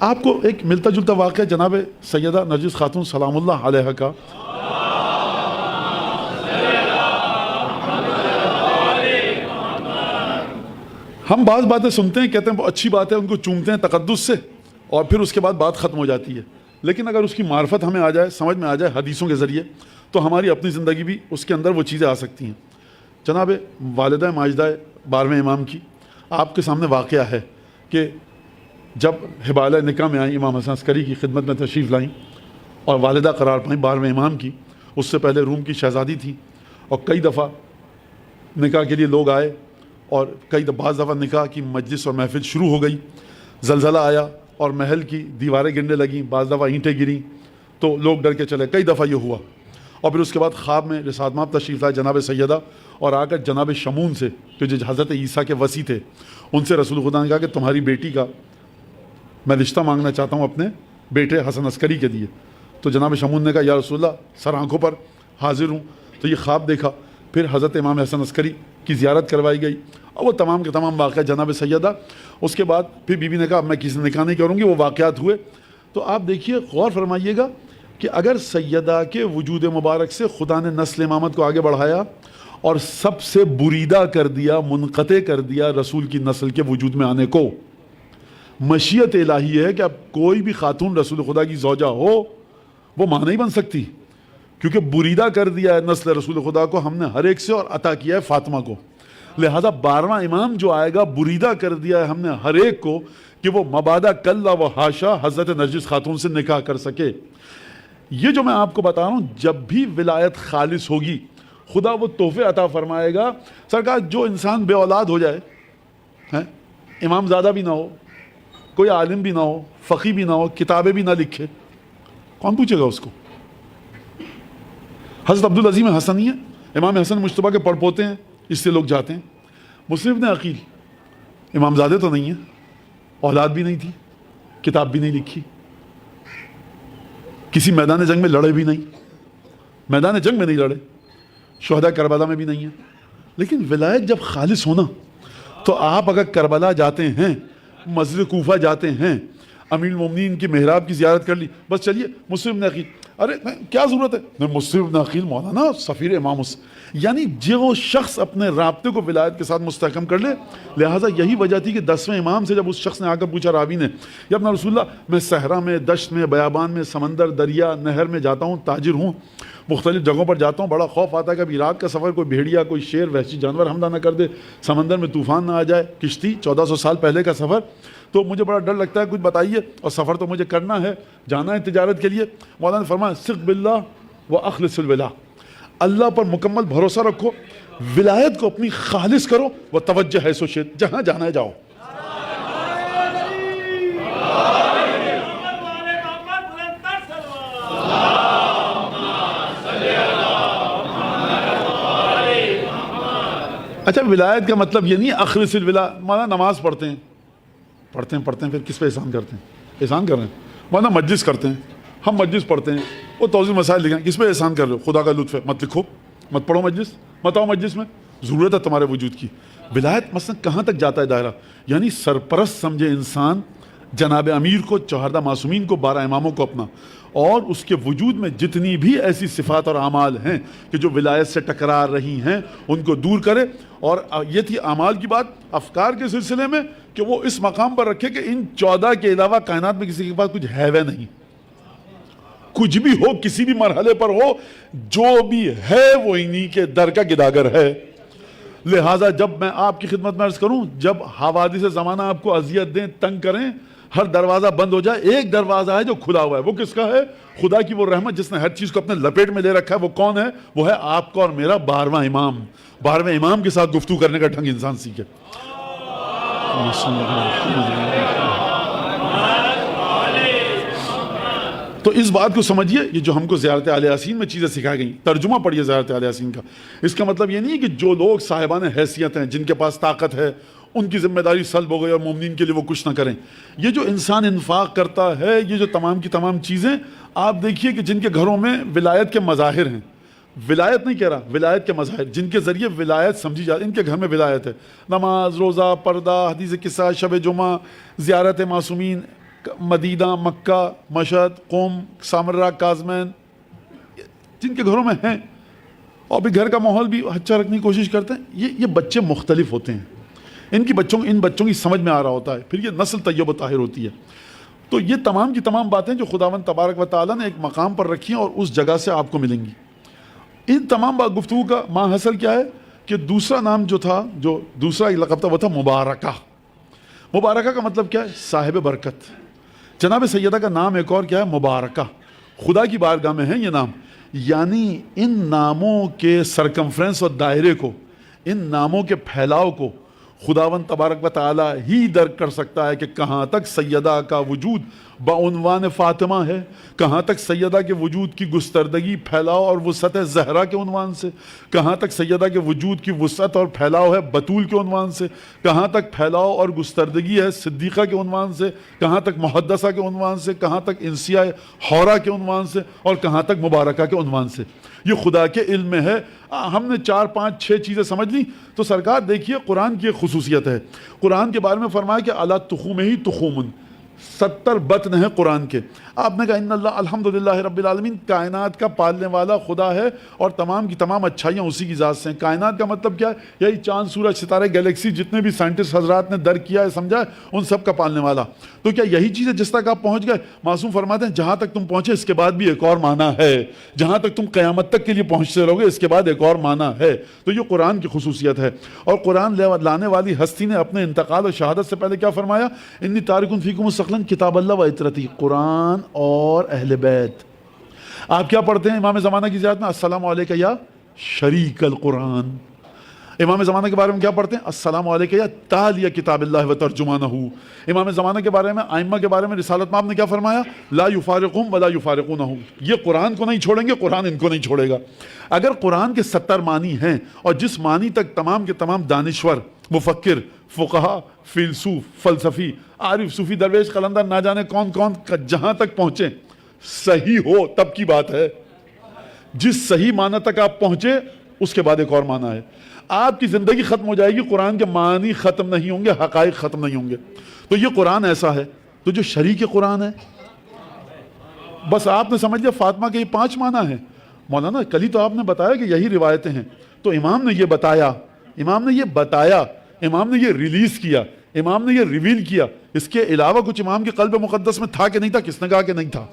آپ کو ایک ملتا جلتا واقعہ جناب سیدہ نرجس خاتون سلام اللہ علیہ کا ہم بعض باتیں سنتے ہیں، کہتے ہیں بہت اچھی بات ہے، ان کو چومتے ہیں تقدس سے اور پھر اس کے بعد بات ختم ہو جاتی ہے. لیکن اگر اس کی معرفت ہمیں آ جائے، سمجھ میں آ جائے حدیثوں کے ذریعے، تو ہماری اپنی زندگی بھی اس کے اندر وہ چیزیں آ سکتی ہیں. جناب والدہ ماجدہ 12ویں امام کی آپ کے سامنے واقعہ ہے کہ جب حبالہ نکاح میں آئیں، امام حسن عسکری کی خدمت میں تشریف لائیں اور والدہ قرار پائیں 12ویں امام کی. اس سے پہلے روم کی شہزادی تھی اور کئی دفعہ نکاح کے لیے لوگ آئے اور بعض دفعہ نکاح کی مجلس اور محفل شروع ہو گئی. زلزلہ آیا اور محل کی دیواریں گرنے لگیں، بعض دفعہ اینٹیں گریں تو لوگ ڈر کے چلے. کئی دفعہ یہ ہوا. اور پھر اس کے بعد خواب میں رسالت مآب تشریف لائے جناب سیدہ اور آ کر جناب شمون سے جو حضرت عیسیٰ کے وصی تھے ان سے رسول خدا نے کہا کہ تمہاری بیٹی کا میں رشتہ مانگنا چاہتا ہوں اپنے بیٹے حسن عسکری کے لیے. تو جناب شمون نے کہا یا رسول اللہ سر آنکھوں پر حاضر ہوں. تو یہ خواب دیکھا. پھر حضرت امام حسن عسکری کی زیارت کروائی گئی اور وہ تمام کے تمام واقعات جناب سیدہ. اس کے بعد پھر بی بی نے کہا اب میں کسی نکاح نہیں کروں گی. وہ واقعات ہوئے. تو آپ دیکھیے، غور فرمائیے گا کہ اگر سیدہ کے وجود مبارک سے خدا نے نسل امامت کو آگے بڑھایا اور سب سے بریدہ کر دیا، منقطع کر دیا رسول کی نسل کے وجود میں آنے کو، مشیت الہی ہے کہ اب کوئی بھی خاتون رسول خدا کی زوجہ ہو وہ ماں نہیں بن سکتی، کیونکہ بریدہ کر دیا ہے نسل رسول خدا کو ہم نے ہر ایک سے اور عطا کیا ہے فاطمہ کو. لہذا 12واں امام جو آئے گا بریدہ کر دیا ہے ہم نے ہر ایک کو کہ وہ مبادا کلا و حاشا حضرت نرجس خاتون سے نکاح کر سکے. یہ جو میں آپ کو بتا رہا ہوں، جب بھی ولایت خالص ہوگی خدا وہ تحفے عطا فرمائے گا. سرکار جو انسان بے اولاد ہو جائے، امام زادہ بھی نہ ہو، کوئی عالم بھی نہ ہو، فقی بھی نہ ہو، کتابیں بھی نہ لکھے، کون پوچھے گا اس کو؟ حضرت عبدالعظیم حسنی ہے، امام حسن مجتبیٰ کے پڑھ پوتے ہیں، اس سے لوگ جاتے ہیں. مسلم ابن عقیل امام زادے تو نہیں ہیں، اولاد بھی نہیں تھی، کتاب بھی نہیں لکھی، کسی میدان جنگ میں لڑے بھی نہیں، میدان جنگ میں نہیں لڑے، شہداء کربلا میں بھی نہیں ہیں. لیکن ولایت جب خالص ہونا تو آپ اگر کربلا جاتے ہیں، مسجد کوفہ جاتے ہیں، امیر المومنین کی محراب کی زیارت کر لی، بس چلیے مسلم ابن عقیل، ارے کیا ضرورت ہے، میں مسلم ابن عقیل مولانا سفیر امام حسین. یعنی جو شخص اپنے رابطے کو ولایت کے ساتھ مستحکم کر لے. لہٰذا یہی وجہ تھی کہ 10ویں امام سے جب اس شخص نے آ کر پوچھا راوی نے، یا اپنا رسول اللہ میں صحرا میں، دشت میں، بیابان میں، سمندر، دریا، نہر میں جاتا ہوں، تاجر ہوں، مختلف جگہوں پر جاتا ہوں، بڑا خوف آتا ہے کہ ابھی رات کا سفر کوئی بھیڑیا، کوئی شیر، وحشی جانور حملہ نہ کر دے، سمندر میں طوفان نہ آ جائے، کشتی 1400 سال پہلے کا سفر، تو مجھے بڑا ڈر لگتا ہے، کچھ بتائیے. اور سفر تو مجھے کرنا ہے، جانا ہے تجارت کے لیے. مولانا نے فرمایا ثق باللہ و اخلص الولا، اللہ پر مکمل بھروسہ رکھو، ولایت کو اپنی خالص کرو، وہ توجہ ہے سو شئت، جہاں جانا ہے جاؤ. اچھا، ولایت کا مطلب یہ نہیں اخلص الولا. مولانا نماز پڑھتے ہیں پھر کس پہ احسان کرتے ہیں؟ احسان کر رہے ہیں. مولانا مجلس کرتے ہیں، ہم مجلس پڑھتے ہیں، وہ توضیح مسائل لکھیں، کس پہ احسان کر رہے ہو؟ خدا کا لطف ہے، مت لکھو، مت پڑھو مجلس، مت آؤ مجلس میں، ضرورت ہے تمہارے وجود کی. ولایت مثلا کہاں تک جاتا ہے دائرہ؟ یعنی سرپرست سمجھے انسان جناب امیر کو، چوہردہ معصومین کو، 12 اماموں کو اپنا، اور اس کے وجود میں جتنی بھی ایسی صفات اور اعمال ہیں کہ جو ولایت سے ٹکرا رہی ہیں ان کو دور کرے. اور یہ تھی اعمال کی بات. افکار کے سلسلے میں کہ وہ اس مقام پر رکھے کہ ان 14 کے علاوہ کائنات میں کسی کے پاس کچھ ہے وہ نہیں، کچھ بھی ہو، کسی بھی مرحلے پر ہو، جو بھی ہے وہ انہی کے در کا گداگر ہے. لہٰذا جب میں آپ کی خدمت میں عرض کروں، جب حوادث زمانہ آپ کو اذیت دیں، تنگ کریں، ہر دروازہ بند ہو جائے، ایک دروازہ ہے جو کھلا ہوا ہے. وہ کس کا ہے؟ خدا کی وہ رحمت جس نے ہر چیز کو اپنے لپیٹ میں لے رکھا ہے. وہ کون ہے؟ وہ ہے آپ کا اور میرا 12واں امام. 12ویں امام کے ساتھ گفتگو کرنے کا ڈھنگ انسان سیکھے. تو اس بات کو سمجھیے، یہ جو ہم کو زیارت اہل یاسین میں چیزیں سکھائی گئیں، ترجمہ پڑھیے زیارت اہل یاسین کا، اس کا مطلب یہ نہیں ہے کہ جو لوگ صاحبان حیثیت ہیں، جن کے پاس طاقت ہے، ان کی ذمہ داری سلب ہو گئی اور مومنین کے لیے وہ کچھ نہ کریں. یہ جو انسان انفاق کرتا ہے، یہ جو تمام کی تمام چیزیں، آپ دیکھیے کہ جن کے گھروں میں ولایت کے مظاہر ہیں، ولایت نہیں کہہ رہا، ولایت کے مظاہر جن کے ذریعے ولایت سمجھی جاتی، ان کے گھر میں ولایت ہے، نماز، روزہ، پردہ، حدیث قصہ، شب جمعہ، زیارت معصومین، مدینہ، مکہ، مشہد، قم، سامرہ، کاظمین، جن کے گھروں میں ہیں، اور بھی گھر کا ماحول بھی اچھا رکھنے کی کوشش کرتے ہیں. یہ بچے مختلف ہوتے ہیں، ان بچوں کی سمجھ میں آ رہا ہوتا ہے، پھر یہ نسل طیب و طاہر ہوتی ہے. تو یہ تمام کی تمام باتیں جو خداوند تبارک و تعالیٰ نے ایک مقام پر رکھی ہیں اور اس جگہ سے آپ کو ملیں گی. ان تمام گفتگو کا ماحصل کیا ہے کہ دوسرا نام جو تھا، جو دوسرا لقب تھا، وہ تھا مبارکہ. مبارکہ کا مطلب کیا ہے؟ صاحب برکت. جناب سیدہ کا نام ایک اور کیا ہے؟ مبارکہ. خدا کی بارگاہ میں ہے یہ نام. یعنی ان ناموں کے سرکمفرنس اور دائرے کو، ان ناموں کے پھیلاؤ کو خداوند تبارک و تعالی ہی درک کر سکتا ہے کہ کہاں تک سیدہ کا وجود بعنوان فاطمہ ہے، کہاں تک سیدہ کے وجود کی گستردگی، پھیلاؤ اور وسعت ہے زہرا کے عنوان سے، کہاں تک سیدہ کے وجود کی وسعت اور پھیلاؤ ہے بطول کے عنوان سے، کہاں تک پھیلاؤ اور گستردگی ہے صدیقہ کے عنوان سے، کہاں تک محدثہ کے عنوان سے، کہاں تک انسیہ حورہ کے عنوان سے، اور کہاں تک مبارکہ کے عنوان سے. یہ خدا کے علم میں ہے. ہم نے 4 5 6 چیزیں سمجھ لی. تو سرکار دیکھیے قرآن کی ایک خصوصیت ہے، قرآن کے بارے میں فرمایا کہ اعلیٰ تخوم ہی تخومن، 70 بطن ہیں قرآن کے. آپ نے کہا ان اللہ الحمدللہ رب العالمین، کائنات کا پالنے والا خدا ہے اور تمام کی تمام اچھائیاں اسی کی ذات سے ہیں. کائنات کا مطلب کیا ہے؟ یہی چاند، سورج، ستارے، گیلیکسی، جتنے بھی سائنٹسٹ حضرات نے درک کیا ہے، سمجھا ہے، ان سب کا پالنے والا. تو کیا یہی چیز ہے جس تک آپ پہنچ گئے؟ معصوم فرماتے ہیں جہاں تک تم پہنچے اس کے بعد بھی ایک اور معنی ہے، جہاں تک تم قیامت تک کے لیے پہنچتے رہو گے اس کے بعد ایک اور معنی ہے. تو یہ قرآن کی خصوصیت ہے. اور قرآن لانے والی ہستی نے اپنے انتقال اور شہادت سے پہلے کیا فرمایا؟ انی تارک فیکم ثقلا کتاب اللہ و عطرتی، قرآن اور اہل بیت. آپ کیا پڑھتے ہیں امام زمانہ کی زیارت میں؟ السلام علیکہ یا شریک القرآن. امام زمانہ کے بارے میں کیا پڑھتے ہیں؟ السلام علیکہ یا تالیہ کتاب اللہ و ترجمانہ. امام زمانہ کے بارے میں، ائمہ کے بارے میں رسالت مآب نے کیا فرمایا؟ لا یفارقہم ولا یفارقونہ. یہ قرآن کو نہیں چھوڑیں گے، قرآن ان کو نہیں چھوڑے گا. اگر قرآن کے 70 معنی ہیں اور جس معنی تک تمام کے تمام دانشور، مفکر، فقہا، فیلسوف، فلسفی، عارف، صوفی، درویش، قلندر، نہ جانے کون کون جہاں تک پہنچے، صحیح ہو تب کی بات ہے. جس صحیح معنی تک آپ پہنچے اس کے بعد ایک اور معنی ہے. آپ کی زندگی ختم ہو جائے گی، قرآن کے معنی ختم نہیں ہوں گے، حقائق ختم نہیں ہوں گے. تو یہ قرآن ایسا ہے. تو جو شریک قرآن ہے، بس آپ نے سمجھ لیا فاطمہ کے یہ 5 معنی ہیں. مولانا کل ہی تو آپ نے بتایا کہ یہی روایتیں ہیں. تو امام نے یہ بتایا، امام نے یہ ریلیز کیا، امام نے یہ ریویل کیا. اس کے علاوہ کچھ امام کے قلب مقدس میں تھا کہ نہیں تھا؟ کس نے کہا کہ نہیں تھا؟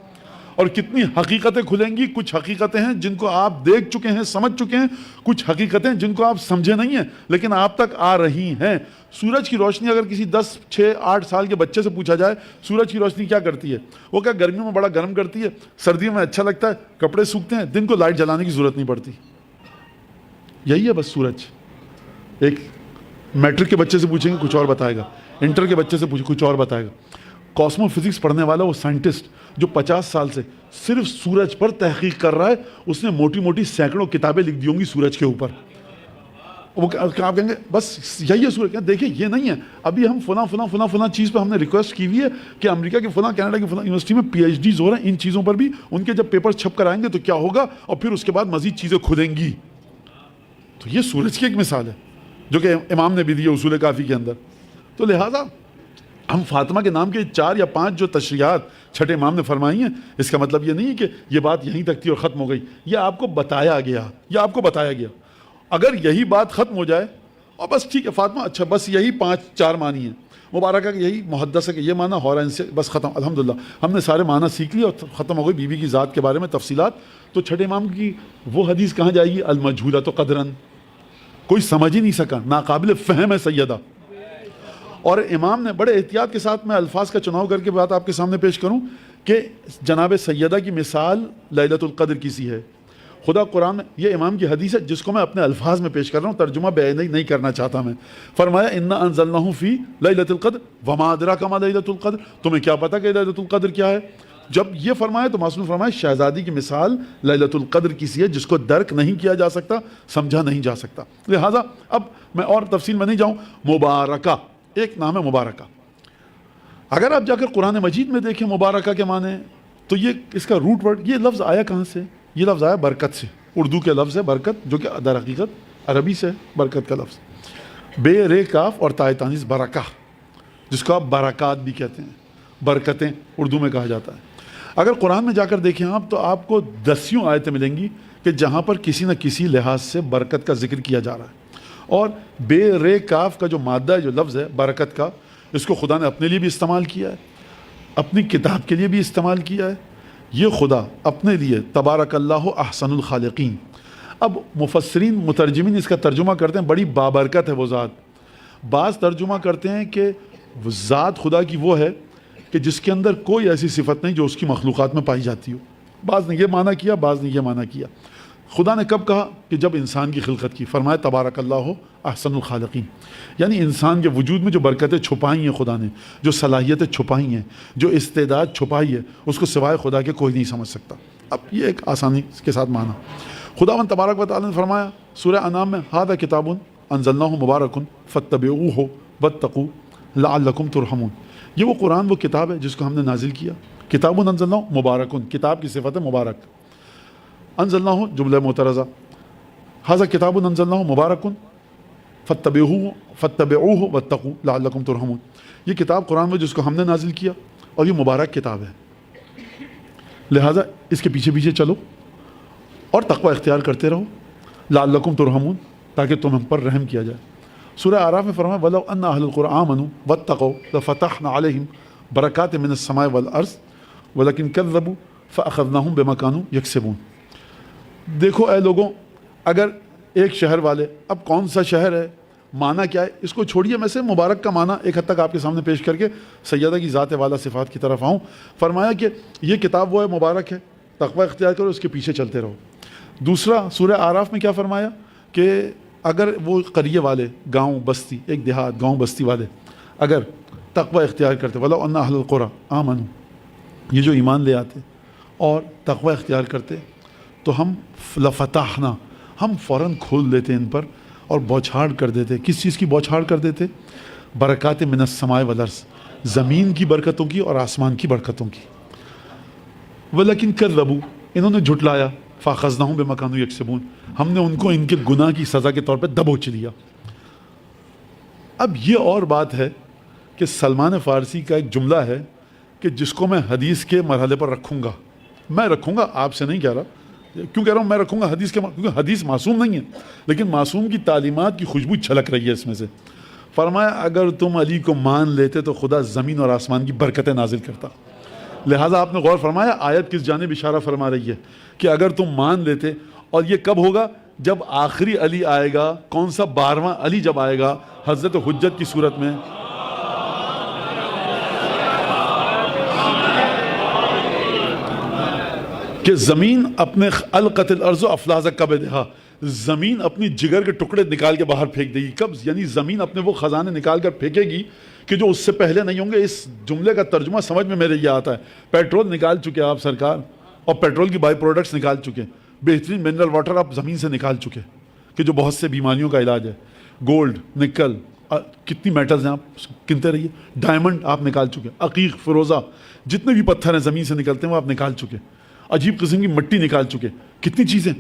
اور کتنی حقیقتیں کھلیں گی. کچھ حقیقتیں ہیں جن کو آپ دیکھ چکے ہیں، سمجھ چکے ہیں. کچھ حقیقتیں جن کو آپ سمجھے نہیں ہیں لیکن آپ تک آ رہی ہیں. سورج کی روشنی اگر کسی 10 6 8 سال کے بچے سے پوچھا جائے سورج کی روشنی کیا کرتی ہے، وہ کیا گرمیوں میں بڑا گرم کرتی ہے، سردیوں میں اچھا لگتا ہے، کپڑے سوکھتے ہیں، دن کو لائٹ جلانے کی ضرورت نہیں پڑتی. یہی ہے بس سورج. ایک میٹرک کے بچے سے پوچھیں گے کچھ اور بتائے گا، انٹر کے بچے سے پوچھیں کچھ اور بتائے گا. کاسمو فزکس پڑھنے والا وہ سائنٹسٹ جو 50 سال سے صرف سورج پر تحقیق کر رہا ہے، اس نے موٹی موٹی سینکڑوں کتابیں لکھ دی ہوں گی سورج کے اوپر. وہ آپ کہیں گے بس یہی ہے سورج. دیکھیں یہ نہیں ہے. ابھی ہم فلاں چیز پہ ہم نے ریکویسٹ کی ہوئی ہے کہ امریکہ کے فلاں، کینیڈا کی فلاں یونیورسٹی میں پی ایچ ڈیز ہو رہے ہیں ان چیزوں پر بھی. ان کے جب پیپر چھپ کر آئیں گے تو کیا ہوگا، اور پھر اس کے بعد مزید چیزیں کھلیں گی. تو یہ سورج کی ایک مثال ہے جو کہ امام نے بھی دی ہے اصول کافی کے اندر. تو لہٰذا ہم فاطمہ کے نام کے 4 یا 5 جو تشریحات چھٹے امام نے فرمائی ہیں، اس کا مطلب یہ نہیں ہے کہ یہ بات یہیں تک تھی اور ختم ہو گئی. یہ آپ کو بتایا گیا. اگر یہی بات ختم ہو جائے اور بس ٹھیک ہے فاطمہ اچھا بس یہی 4 معنی ہیں، مبارکہ کا یہی، محدثہ کا یہ معنی، حورہ سے بس ختم. الحمدللہ ہم نے سارے معنی سیکھ لیے اور ختم ہو گئی. بی بی کی ذات کے بارے میں تفصیلات. تو چھٹے امام کی وہ حدیث کہاں جائے گی؟ المجھولۃ قدراً، کوئی سمجھ ہی نہیں سکا، ناقابل فہم ہے سیدہ. اور امام نے بڑے احتیاط کے ساتھ، میں الفاظ کا چناؤ کر کے بات آپ کے سامنے پیش کروں کہ جناب سیدہ کی مثال لیلۃ القدر کی سی ہے. خدا قرآن میں یہ امام کی حدیث ہے جس کو میں اپنے الفاظ میں پیش کر رہا ہوں، ترجمہ بیان نہیں کرنا چاہتا میں. فرمایا انا انزلناہ فی لیلۃ القدر وما ادراک ما لیلۃ القدر. تمہیں کیا پتا کہ لیلۃ القدر کیا ہے؟ جب یہ فرمایا تو معصوم نے فرمایا شہزادی کی مثال لیلۃ القدر کی سی ہے جس کو درک نہیں کیا جا سکتا، سمجھا نہیں جا سکتا. لہٰذا اب میں اور تفصیل میں نہیں جاؤں. مبارکہ ایک نام ہے مبارکہ. اگر آپ جا کر قرآن مجید میں دیکھیں مبارکہ کے معنی تو یہ اس کا روٹ ورڈ، یہ لفظ آیا کہاں سے؟ یہ لفظ آیا برکت سے. اردو کے لفظ ہے برکت، جو کہ در حقیقت عربی سے ہے برکت کا لفظ. بے رے کاف اور تائے تانیث برکہ، جس کو آپ برکات بھی کہتے ہیں، برکتیں اردو میں کہا جاتا ہے. اگر قرآن میں جا کر دیکھیں آپ تو آپ کو دسیوں آیتیں ملیں گی کہ جہاں پر کسی نہ کسی لحاظ سے برکت کا ذکر کیا جا رہا ہے. اور بے رے کاف کا جو مادہ ہے، جو لفظ ہے برکت کا، اس کو خدا نے اپنے لیے بھی استعمال کیا ہے، اپنی کتاب کے لیے بھی استعمال کیا ہے. یہ خدا اپنے لیے تبارک اللہ احسن الخالقین. اب مفسرین مترجمین اس کا ترجمہ کرتے ہیں بڑی بابرکت ہے وہ ذات. بعض ترجمہ کرتے ہیں کہ ذات خدا کی وہ ہے کہ جس کے اندر کوئی ایسی صفت نہیں جو اس کی مخلوقات میں پائی جاتی ہو. بعض نے یہ معنی کیا، بعض نے یہ معنی کیا. خدا نے کب کہا؟ کہ جب انسان کی خلقت کی، فرمایا تبارک اللہ احسن الخالقین. یعنی انسان کے وجود میں جو برکتیں چھپائی ہیں خدا نے، جو صلاحیتیں چھپائی ہیں، جو استعداد چھپائی ہے، اس کو سوائے خدا کے کوئی نہیں سمجھ سکتا. اب یہ ایک آسانی کے ساتھ معنی. خداوند تبارک و تعالی نے فرمایا سورہ انعام میں ھذا کتاب انزلناہ مبارک فاتبعوہ واتقوا لعلکم ترحمون. یہ وہ قرآن، وہ کتاب ہے جس کو ہم نے نازل کیا. کتاب انزلناہ مبارک، کتاب کی صفت ہے مبارک. انزلناہ جملہ معترضہ، ھذا کتاب انزلناہ مبارک فاتبعوہ واتقوا لعلکم ترحمون. یہ کتاب قرآن میں جس کو ہم نے نازل کیا اور یہ مبارک کتاب ہے، لہٰذا اس کے پیچھے پیچھے چلو اور تقوی اختیار کرتے رہو. لعلکم ترحمون، تاکہ تم ہم پر رحم کیا جائے. سورہ اعراف میں فرمایا وَلَوْ أَنَّ أَهْلَ الْقُرْآنَ آمَنُوا وَاتَّقَوْا لَفَتَحْنَا عَلَيْهِمْ بَرَكَاتٍ مِنَ السَّمَاءِ وَالْأَرْضِ وَلَكِنْ كَذَّبُوا فَأَخَذْنَاهُمْ بِمَا كَانُوا يَكْسِبُونَ. دیکھو اے لوگوں، اگر ایک شہر والے، اب کون سا شہر ہے، معنی کیا ہے، اس کو چھوڑیے، میں سے مبارک کا معنی ایک حد تک آپ کے سامنے پیش کر کے سیدہ کی ذات والا صفات کی طرف آؤں. فرمایا کہ یہ کتاب وہ ہے مبارک ہے، تقوی اختیار کرو، اس کے پیچھے چلتے رہو. دوسرا سورہ اعراف میں کیا فرمایا کہ اگر وہ قریے والے، گاؤں بستی، ایک دیہات گاؤں بستی والے اگر تقوی اختیار کرتے، وَلَوْ أَنَّ أَهْلَ الْقُرَىٰ آمَنُوا، یہ جو ایمان لے آتے اور تقوی اختیار کرتے تو ہم لفتحنا، ہم فوراً کھول دیتے ان پر اور بوچھاڑ کر دیتے. کس چیز کی بوچھاڑ کر دیتے؟ برکات من السماء والارض، زمین کی برکتوں کی اور آسمان کی برکتوں کی. ولیکن کذبوا، انہوں نے جھٹلایا. فاخذناہم بما کانوا یکسبون، ہم نے ان کو ان کے گناہ کی سزا کے طور پہ دبوچ لیا. اب یہ اور بات ہے کہ سلمان فارسی کا ایک جملہ ہے کہ جس کو میں حدیث کے مرحلے پر رکھوں گا. میں رکھوں گا، آپ سے نہیں کہہ رہا. کیوں کہہ رہا ہوں میں رکھوں گا حدیث کے، کیونکہ حدیث معصوم نہیں ہے، لیکن معصوم کی تعلیمات کی خوشبو چھلک رہی ہے اس میں سے. فرمایا اگر تم علی کو مان لیتے تو خدا زمین اور آسمان کی برکتیں نازل کرتا. لہٰذا آپ نے غور فرمایا آیت کس جانب اشارہ فرما رہی ہے کہ اگر تم مان لیتے. اور یہ کب ہوگا؟ جب آخری علی آئے گا. کون سا؟ 12واں علی جب آئے گا حضرت حجت کی صورت میں. کہ زمین اپنے القت الارض افلاز کبدہا، زمین اپنی جگر کے ٹکڑے نکال کے باہر پھینک دے گی. کب؟ یعنی زمین اپنے وہ خزانے نکال کر پھینکے گی کہ جو اس سے پہلے نہیں ہوں گے. اس جملے کا ترجمہ سمجھ میں میرے یہ آتا ہے، پیٹرول نکال چکے آپ سرکار، اور پیٹرول کی بائی پروڈکٹس نکال چکے، بہترین منرل واٹر آپ زمین سے نکال چکے کہ جو بہت سے بیماریوں کا علاج ہے. گولڈ، نکل، کتنی میٹلز ہیں آپ گنتے رہیے. ڈائمنڈ آپ نکال چکے، عقیق، فروزہ، جتنے بھی پتھر ہیں زمین سے نکلتے ہیں وہ آپ نکال چکے. عجیب قسم کی مٹی نکال چکے، کتنی چیزیں.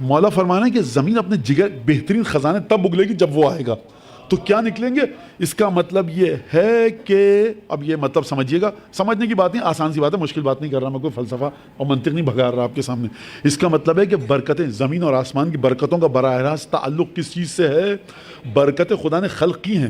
مولا فرمانا ہے کہ زمین اپنے جگر بہترین خزانے تب اگلے گی جب وہ آئے گا. تو کیا نکلیں گے؟ اس کا مطلب یہ ہے کہ اب یہ مطلب سمجھیے گا، سمجھنے کی بات نہیں، آسان سی بات ہے، مشکل بات نہیں کر رہا میں، کوئی فلسفہ اور منطق نہیں بھگا رہا آپ کے سامنے. اس کا مطلب ہے کہ برکتیں، زمین اور آسمان کی برکتوں کا براہ راست تعلق کس چیز سے ہے؟ برکتیں خدا نے خلق کی ہیں.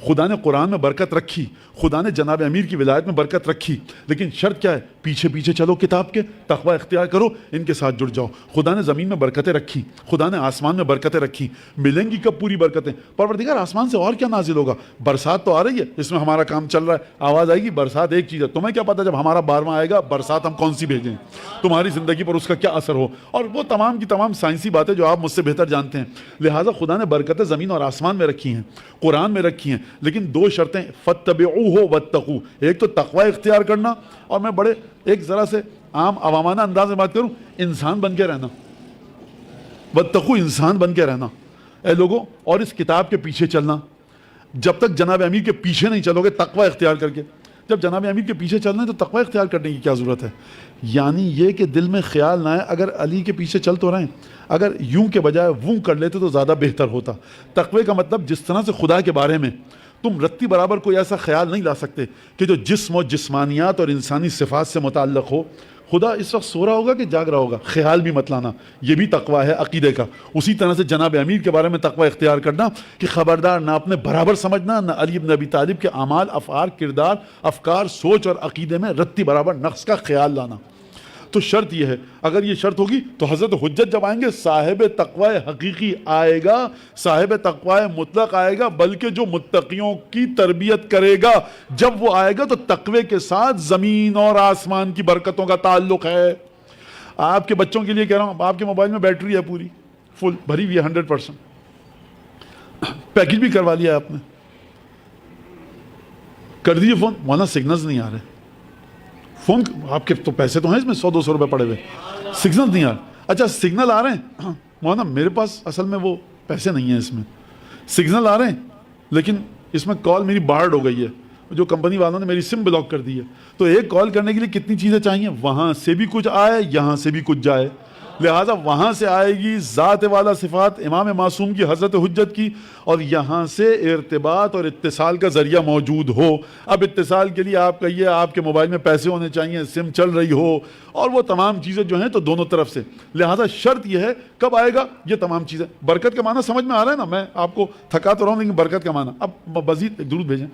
خدا نے قرآن میں برکت رکھی، خدا نے جناب امیر کی ولایت میں برکت رکھی، لیکن شرط کیا ہے؟ پیچھے پیچھے چلو کتاب کے، تقوی اختیار کرو، ان کے ساتھ جڑ جاؤ. خدا نے زمین میں برکتیں رکھی، خدا نے آسمان میں برکتیں رکھی. ملیں گی کب پوری برکتیں؟ پروردگار آسمان سے اور کیا نازل ہوگا؟ برسات تو آ رہی ہے، اس میں ہمارا کام چل رہا ہے، آواز آئے گی. برسات ایک چیز ہے، تمہیں کیا پتا جب ہمارا 12واں آئے گا برسات ہم کون سی بھیجیں، تمہاری زندگی پر اس کا کیا اثر ہو، اور وہ تمام کی تمام سائنسی باتیں جو آپ مجھ سے بہتر جانتے ہیں. لہٰذا خدا نے برکتیں زمین اور آسمان میں رکھی ہیں، قرآن میں رکھی ہیں. لیکن دو شرطیں فَاتَّبِعُوهُ وَاتَّقُوهُ، ایک تو تقوی اختیار کرنا، اور میں بڑے ایک ذرا سے عام عوامانہ انداز میں بات کروں، انسان بن کے رہنا، وَاتَّقُوا، انسان بن کے رہنا اے لوگوں، اور اس کتاب کے پیچھے چلنا. جب تک جناب امیر کے پیچھے نہیں چلو گے تقوی اختیار کر کے، جب جناب امیر کے پیچھے چلنا ہے تو تقوی اختیار کرنے کی کیا ضرورت ہے؟ یعنی یہ کہ دل میں خیال نہ آئے اگر علی کے پیچھے چل تو رہے ہیں، اگر یوں کے بجائے ووں کر لیتے تو زیادہ بہتر ہوتا. تقوی کا مطلب جس طرح سے خدا کے بارے میں تم رتی برابر کوئی ایسا خیال نہیں لا سکتے کہ جو جسم و جسمانیات اور انسانی صفات سے متعلق ہو. خدا اس وقت سو رہا ہوگا کہ جاگ رہا ہوگا، خیال بھی مت لانا، یہ بھی تقوی ہے عقیدے کا. اسی طرح سے جناب امیر کے بارے میں تقوی اختیار کرنا کہ خبردار نہ اپنے برابر سمجھنا، نہ علی بن ابی طالب کے اعمال، افعال، کردار، افکار، سوچ اور عقیدے میں رتی برابر نقص کا خیال لانا. تو شرط یہ ہے، اگر یہ شرط ہوگی تو حضرت حجت جب آئیں گے صاحب تقوی حقیقی آئے گا، صاحب تقوی مطلق آئے گا، بلکہ جو متقیوں کی تربیت کرے گا. جب وہ آئے گا تو تقوی کے ساتھ زمین اور آسمان کی برکتوں کا تعلق ہے. آپ کے بچوں کے لیے کہہ رہا ہوں، آپ کے موبائل میں بیٹری ہے پوری فل بھری ہوئی ہے 100%، پیکج بھی کروا لیا آپ نے، کر دیجیے فون، مولانا سگنلز نہیں آ رہے. فون آپ کے تو پیسے تو ہیں اس میں 100-200 روپے پڑے ہوئے، سگنل نہیں آ رہے. اچھا سگنل آ رہے ہیں مولانا، میرے پاس اصل میں وہ پیسے نہیں ہیں، اس میں سگنل آ رہے ہیں لیکن اس میں کال میری بارڈ ہو گئی ہے، جو کمپنی والوں نے میری سم بلاک کر دی ہے. تو ایک کال کرنے کے لیے کتنی چیزیں چاہیے؟ وہاں سے بھی کچھ آئے، یہاں سے بھی کچھ جائے. لہٰذا وہاں سے آئے گی ذات والا صفات امام معصوم کی، حضرت حجت کی، اور یہاں سے ارتباط اور اتصال کا ذریعہ موجود ہو. اب اتصال کے لیے آپ کہیے آپ کے موبائل میں پیسے ہونے چاہیے، سم چل رہی ہو، اور وہ تمام چیزیں جو ہیں تو دونوں طرف سے. لہٰذا شرط یہ ہے کب آئے گا یہ تمام چیزیں. برکت کا معنی سمجھ میں آ رہا ہے نا؟ میں آپ کو تھکا تو رہا ہوں لیکن برکت کا معنی اب مزید ایک درود بھیجیں.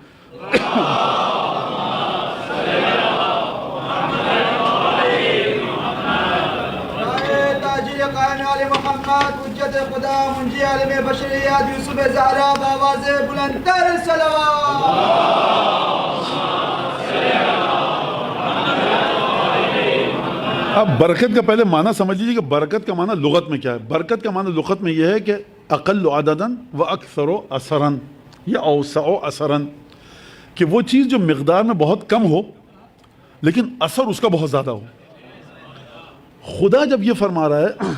محمد حجت خدا منجی عالم بشریات یوسف زہرا بآواز بلندتر صلوات. اب برکت کا پہلے معنی سمجھ لیجیے کہ برکت کا معنی لغت میں کیا ہے. برکت کا معنی لغت میں یہ ہے کہ اقل عدداً و اکثر اثراً یا اوسع اثراً، کہ وہ چیز جو مقدار میں بہت کم ہو لیکن اثر اس کا بہت زیادہ ہو. خدا جب یہ فرما رہا ہے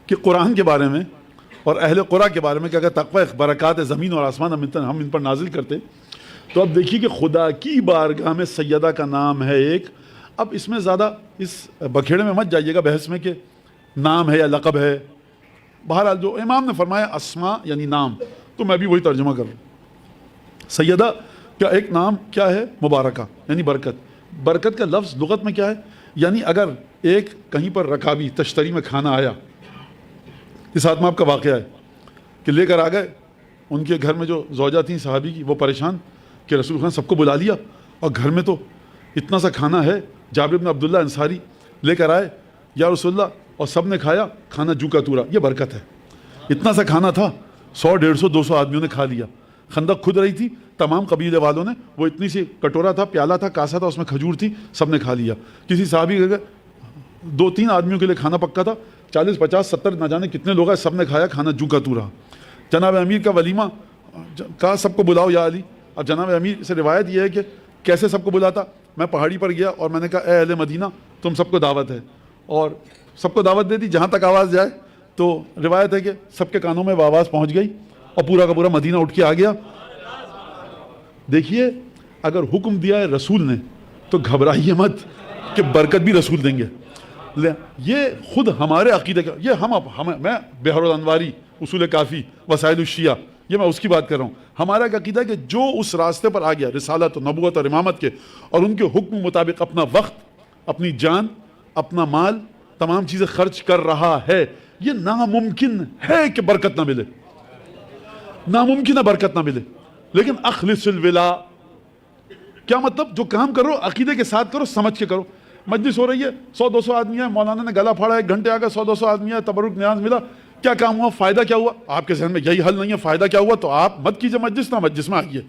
کہ قرآن کے بارے میں اور اہل قرآن کے بارے میں کہ اگر تقوی برکات زمین اور آسمان ہم ان پر نازل کرتے، تو اب دیکھیے کہ خدا کی بارگاہ میں سیدہ کا نام ہے ایک. اب اس میں زیادہ اس بکھیڑے میں مت جائیے گا بحث میں کہ نام ہے یا لقب ہے. بہرحال جو امام نے فرمایا اسماء یعنی نام، تو میں بھی وہی ترجمہ کر رہا ہوں. سیدہ کا ایک نام کیا ہے؟ مبارکہ یعنی برکت. برکت کا لفظ لغت میں کیا ہے؟ یعنی اگر ایک کہیں پر رکابی تشتری میں کھانا آیا، اس آدمی آپ کا واقعہ ہے کہ لے کر آ گئے، ان کے گھر میں جو زوجہ تھیں صحابی کی وہ پریشان کہ رسول خان سب کو بلا لیا اور گھر میں تو اتنا سا کھانا ہے. جابر بن عبداللہ انصاری لے کر آئے، یا رسول اللہ، اور سب نے کھایا، کھانا جو کا تورا. یہ برکت ہے. اتنا سا کھانا تھا، 100 150 200 آدمیوں نے کھا لیا. خندق کھد رہی تھی، تمام قبیلے والوں نے، وہ اتنی سی کٹورا تھا، پیالہ تھا، کاسا تھا، اس میں کھجور تھی، سب نے کھا لیا. کسی صحابی کے 2-3 آدمیوں کے لیے کھانا پکا تھا، 40 50 70 نہ جانے کتنے لوگ ہیں، سب نے کھایا، کھانا جو کا تو رہا. جناب امیر کا ولیمہ کہا سب کو بلاؤ یا علی. اب جناب امیر سے روایت یہ ہے کہ کیسے سب کو بلاتا. میں پہاڑی پر گیا اور میں نے کہا اے اہل مدینہ تم سب کو دعوت ہے، اور سب کو دعوت دے دی جہاں تک آواز جائے. تو روایت ہے کہ سب کے کانوں میں وہ آواز پہنچ گئی اور پورا کا پورا مدینہ اٹھ کے آ گیا. دیکھیے اگر حکم دیا ہے رسول نے تو گھبرائیے مت کہ برکت بھی رسول دیں گے. یہ خود ہمارے عقیدے کا، یہ میں بحر الانواری، اصول کافی، وسائل الشیعہ، یہ میں اس کی بات کر رہا ہوں. ہمارا ایک عقیدہ ہے کہ جو اس راستے پر آ گیا رسالت و نبوت اور امامت کے، اور ان کے حکم مطابق اپنا وقت، اپنی جان، اپنا مال، تمام چیزیں خرچ کر رہا ہے، یہ ناممکن ہے کہ برکت نہ ملے. ناممکن ہے برکت نہ ملے. لیکن اخلص الولا، کیا مطلب؟ جو کام کرو عقیدے کے ساتھ کرو، سمجھ کے کرو. مجلس ہو رہی ہے، 100-200 آدمی ہیں، مولانا نے گلا پھاڑا، 1 گھنٹے آ گئے، 100-200 آدمی ہیں، تبرک نیاز ملا، کیا کام ہوا؟ فائدہ کیا ہوا؟ آپ کے ذہن میں یہی حل نہیں ہے، فائدہ کیا ہوا؟ تو آپ مت کیجئے مجلس، نہ مجلس میں آئیے.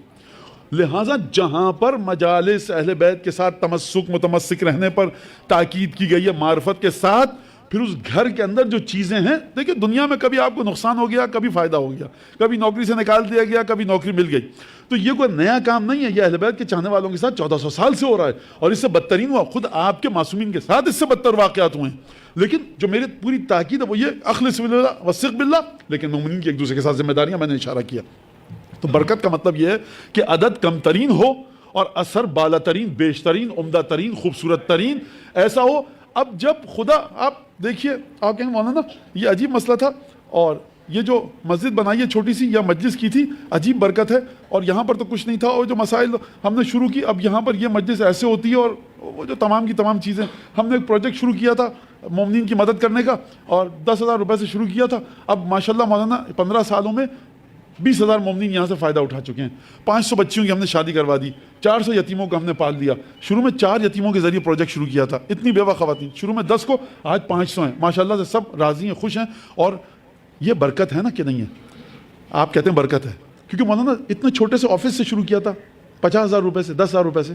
لہٰذا جہاں پر مجالس اہل بیت کے ساتھ متمسک رہنے پر تاکید کی گئی ہے معرفت کے ساتھ، پھر اس گھر کے اندر جو چیزیں ہیں، دیکھیں دنیا میں کبھی آپ کو نقصان ہو گیا، کبھی فائدہ ہو گیا، کبھی نوکری سے نکال دیا گیا، کبھی نوکری مل گئی، تو یہ کوئی نیا کام نہیں ہے، یہ اہل بیت کے چاہنے والوں کے ساتھ 1400 سال سے ہو رہا ہے، اور اس سے بدترین ہوا خود آپ کے معصومین کے ساتھ اس سے بدتر واقعات ہوئے ہیں۔ لیکن جو میری پوری تاکید ہے وہ یہ اخلص باللہ وثق باللہ، لیکن مومنین کی ایک دوسرے کے ساتھ ذمہ داریاں میں نے اشارہ کیا۔ تو برکت کا مطلب یہ ہے کہ عدد کم ترین ہو اور اثر بالا ترین، بیشترین، عمدہ ترین، خوبصورت ترین ایسا ہو۔ اب جب خدا، آپ دیکھیے، آپ کہیں مولانا یہ عجیب مسئلہ تھا، اور یہ جو مسجد بنائی ہے چھوٹی سی یا مجلس کی تھی، عجیب برکت ہے، اور یہاں پر تو کچھ نہیں تھا، اور جو مسائل ہم نے شروع کی، اب یہاں پر یہ مجلس ایسے ہوتی ہے، اور وہ جو تمام کی تمام چیزیں، ہم نے ایک پروجیکٹ شروع کیا تھا مومنین کی مدد کرنے کا، اور 10,000 روپے سے شروع کیا تھا، اب ماشاءاللہ مولانا 15 سالوں میں 20,000 مومنین یہاں سے فائدہ اٹھا چکے ہیں، 500 بچیوں کی ہم نے شادی کروا دی، 400 یتیموں کو ہم نے پال دیا۔ شروع میں 4 یتیموں کے ذریعے پروجیکٹ شروع کیا تھا، اتنی بیوہ خواتین، شروع میں 10 کو، آج 500 ہیں، ماشاءاللہ سے سب راضی ہیں، خوش ہیں۔ اور یہ برکت ہے نا کہ نہیں ہے؟ آپ کہتے ہیں برکت ہے، کیونکہ مولانا اتنے چھوٹے سے آفس سے شروع کیا تھا، 50,000 روپے سے، 10,000 روپے سے،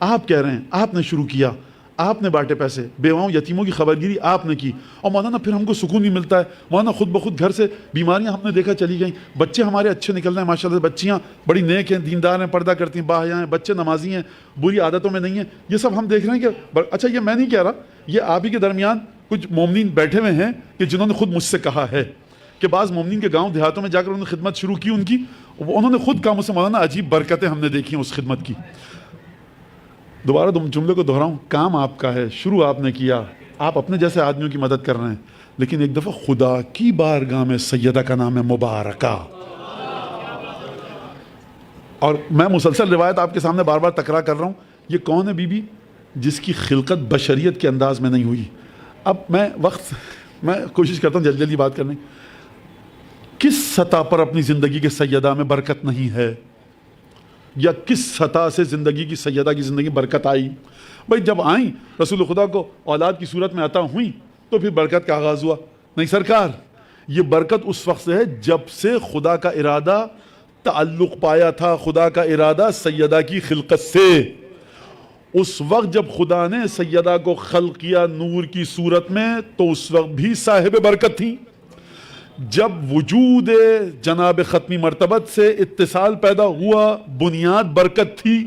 آپ کہہ رہے ہیں آپ نے شروع کیا، آپ نے بانٹے پیسے، بیواؤں یتیموں کی خبرگیری آپ نے کی، اور مولانا پھر ہم کو سکون بھی ملتا ہے۔ مولانا خود بخود گھر سے بیماریاں ہم نے دیکھا چلی گئیں، بچے ہمارے اچھے نکل رہے ہیں ماشاءاللہ، بچیاں بڑی نیک ہیں، دیندار ہیں، پردہ کرتی ہیں، باحیا ہیں، بچے نمازی ہیں، بری عادتوں میں نہیں ہیں، یہ سب ہم دیکھ رہے ہیں کہ اچھا یہ میں نہیں کہہ رہا، یہ آپ ہی کے درمیان کچھ مومنین بیٹھے ہوئے ہیں کہ جنہوں نے خود مجھ سے کہا ہے کہ بعض مومنین کے گاؤں دیہاتوں میں جا کر انہوں نے خدمت شروع کی، ان کی انہوں نے خود کہا مجھ سے مولانا عجیب برکتیں ہم نے دیکھی ہیں اس خدمت کی۔ دوبارہ جملے کو دہراؤں، کام آپ کا ہے، شروع آپ نے کیا، آپ اپنے جیسے آدمیوں کی مدد کر رہے ہیں، لیکن ایک دفعہ خدا کی بارگاہ میں سیدہ کا نام ہے مبارکہ۔ اور میں مسلسل روایت آپ کے سامنے بار بار تکرار کر رہا ہوں، یہ کون ہے بی بی جس کی خلقت بشریت کے انداز میں نہیں ہوئی؟ اب میں کوشش کرتا ہوں جلدی جلدی بات کرنے، کس سطح پر اپنی زندگی کے سیدہ میں برکت نہیں ہے، یا کس سطح سے زندگی کی سیدہ کی زندگی برکت آئی؟ بھائی جب آئیں رسول خدا کو اولاد کی صورت میں عطا ہوئیں تو پھر برکت کا آغاز ہوا؟ نہیں سرکار، یہ برکت اس وقت سے ہے جب سے خدا کا ارادہ تعلق پایا تھا، خدا کا ارادہ سیدہ کی خلقت سے۔ اس وقت جب خدا نے سیدہ کو خلق کیا نور کی صورت میں تو اس وقت بھی صاحب برکت تھی۔ جب وجود جناب ختمی مرتبت سے اتصال پیدا ہوا، بنیاد برکت تھی۔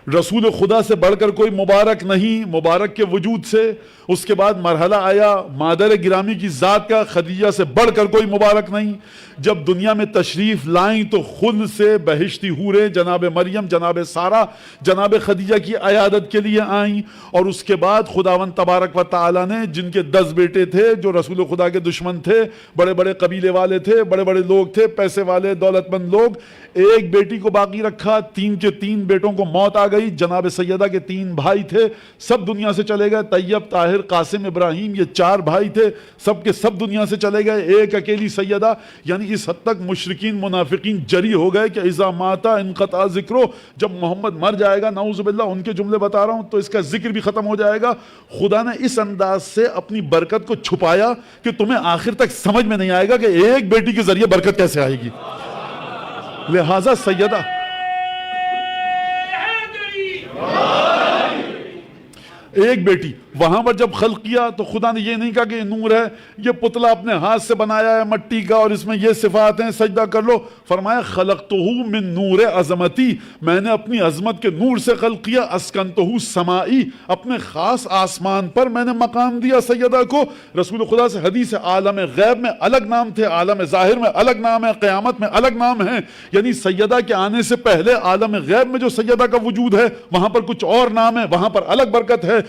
رسول خدا سے بڑھ کر کوئی مبارک نہیں، مبارک کے وجود سے۔ اس کے بعد مرحلہ آیا مادر گرامی کی ذات کا، خدیجہ سے بڑھ کر کوئی مبارک نہیں۔ جب دنیا میں تشریف لائیں تو خود سے بہشتی حوریں جناب مریم، جناب سارہ، جناب خدیجہ کی عیادت کے لیے آئیں، اور اس کے بعد خداوند تبارک و تعالی نے جن کے 10 بیٹے تھے جو رسول خدا کے دشمن تھے، بڑے بڑے قبیلے والے تھے، بڑے بڑے لوگ تھے، پیسے والے دولت مند لوگ، ایک بیٹی کو باقی رکھا، 3 کے 3 بیٹوں کو موت آ گئی۔ جناب سیدہ کے 3 بھائی تھے، سب دنیا سے چلے گئے، طیب، طاہر، قاسم، ابراہیم، یہ 4 بھائی تھے، سب کے سب دنیا سے چلے گئے، ایک اکیلی سیدہ۔ یعنی اس حد تک مشرکین منافقین جری ہو گئے کہ اذا ماتا انقطع ذکرو، جب محمد مر جائے گا، نعوذ باللہ ان کے جملے بتا رہا ہوں، تو اس کا ذکر بھی ختم ہو جائے گا۔ خدا نے اس انداز سے اپنی برکت کو چھپایا کہ تمہیں آخر تک سمجھ میں نہیں آئے گا کہ ایک بیٹی کے ذریعے برکت کیسے آئے گی۔ لہذا سیدہ ایک بیٹی وہاں پر جب خلق کیا تو خدا نے یہ نہیں کہا کہ یہ نور ہے، یہ پتلا اپنے ہاتھ سے بنایا ہے مٹی کا اور اس میں یہ صفات ہیں، سجدہ کر لو۔ فرمایا خلقتہ من نور عظمتی، میں نے اپنی عظمت کے نور سے خلق کیا۔ اسکنتہ سمائی، اپنے خاص آسمان پر میں نے مقام دیا سیدہ کو۔ رسول خدا سے حدیث ہے، عالم غیب میں الگ نام تھے، عالم ظاہر میں الگ نام ہے، قیامت میں الگ نام ہے۔ یعنی سیدہ کے آنے سے پہلے عالم غیب میں جو سیدہ کا وجود ہے وہاں پر کچھ اور نام ہے، وہاں پر الگ برکت ہے۔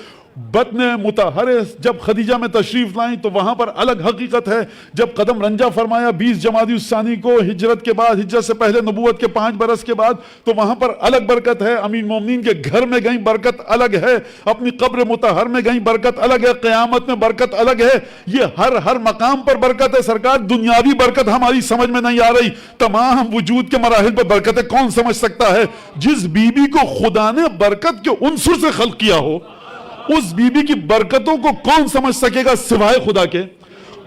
بطن مطہرے جب خدیجہ میں تشریف لائیں تو وہاں پر الگ حقیقت ہے۔ جب قدم رنجہ فرمایا 20 جمادی الثانی کو ہجرت کے بعد، ہجرت سے پہلے نبوت کے 5 برس کے بعد، تو وہاں پر الگ برکت ہے۔ امین مومنین کے گھر میں گئیں برکت الگ ہے، اپنی قبر مطہر میں گئیں برکت الگ ہے، قیامت میں برکت الگ ہے۔ یہ ہر مقام پر برکت ہے سرکار۔ دنیاوی برکت ہماری سمجھ میں نہیں آ رہی، تمام وجود کے مراحل پر برکت ہے، کون سمجھ سکتا ہے؟ جس بی بی کو خدا نے برکت کے عنصر سے خلق کیا ہو، اس بی بی کی برکتوں کو کون سمجھ سکے گا سوائے خدا کے؟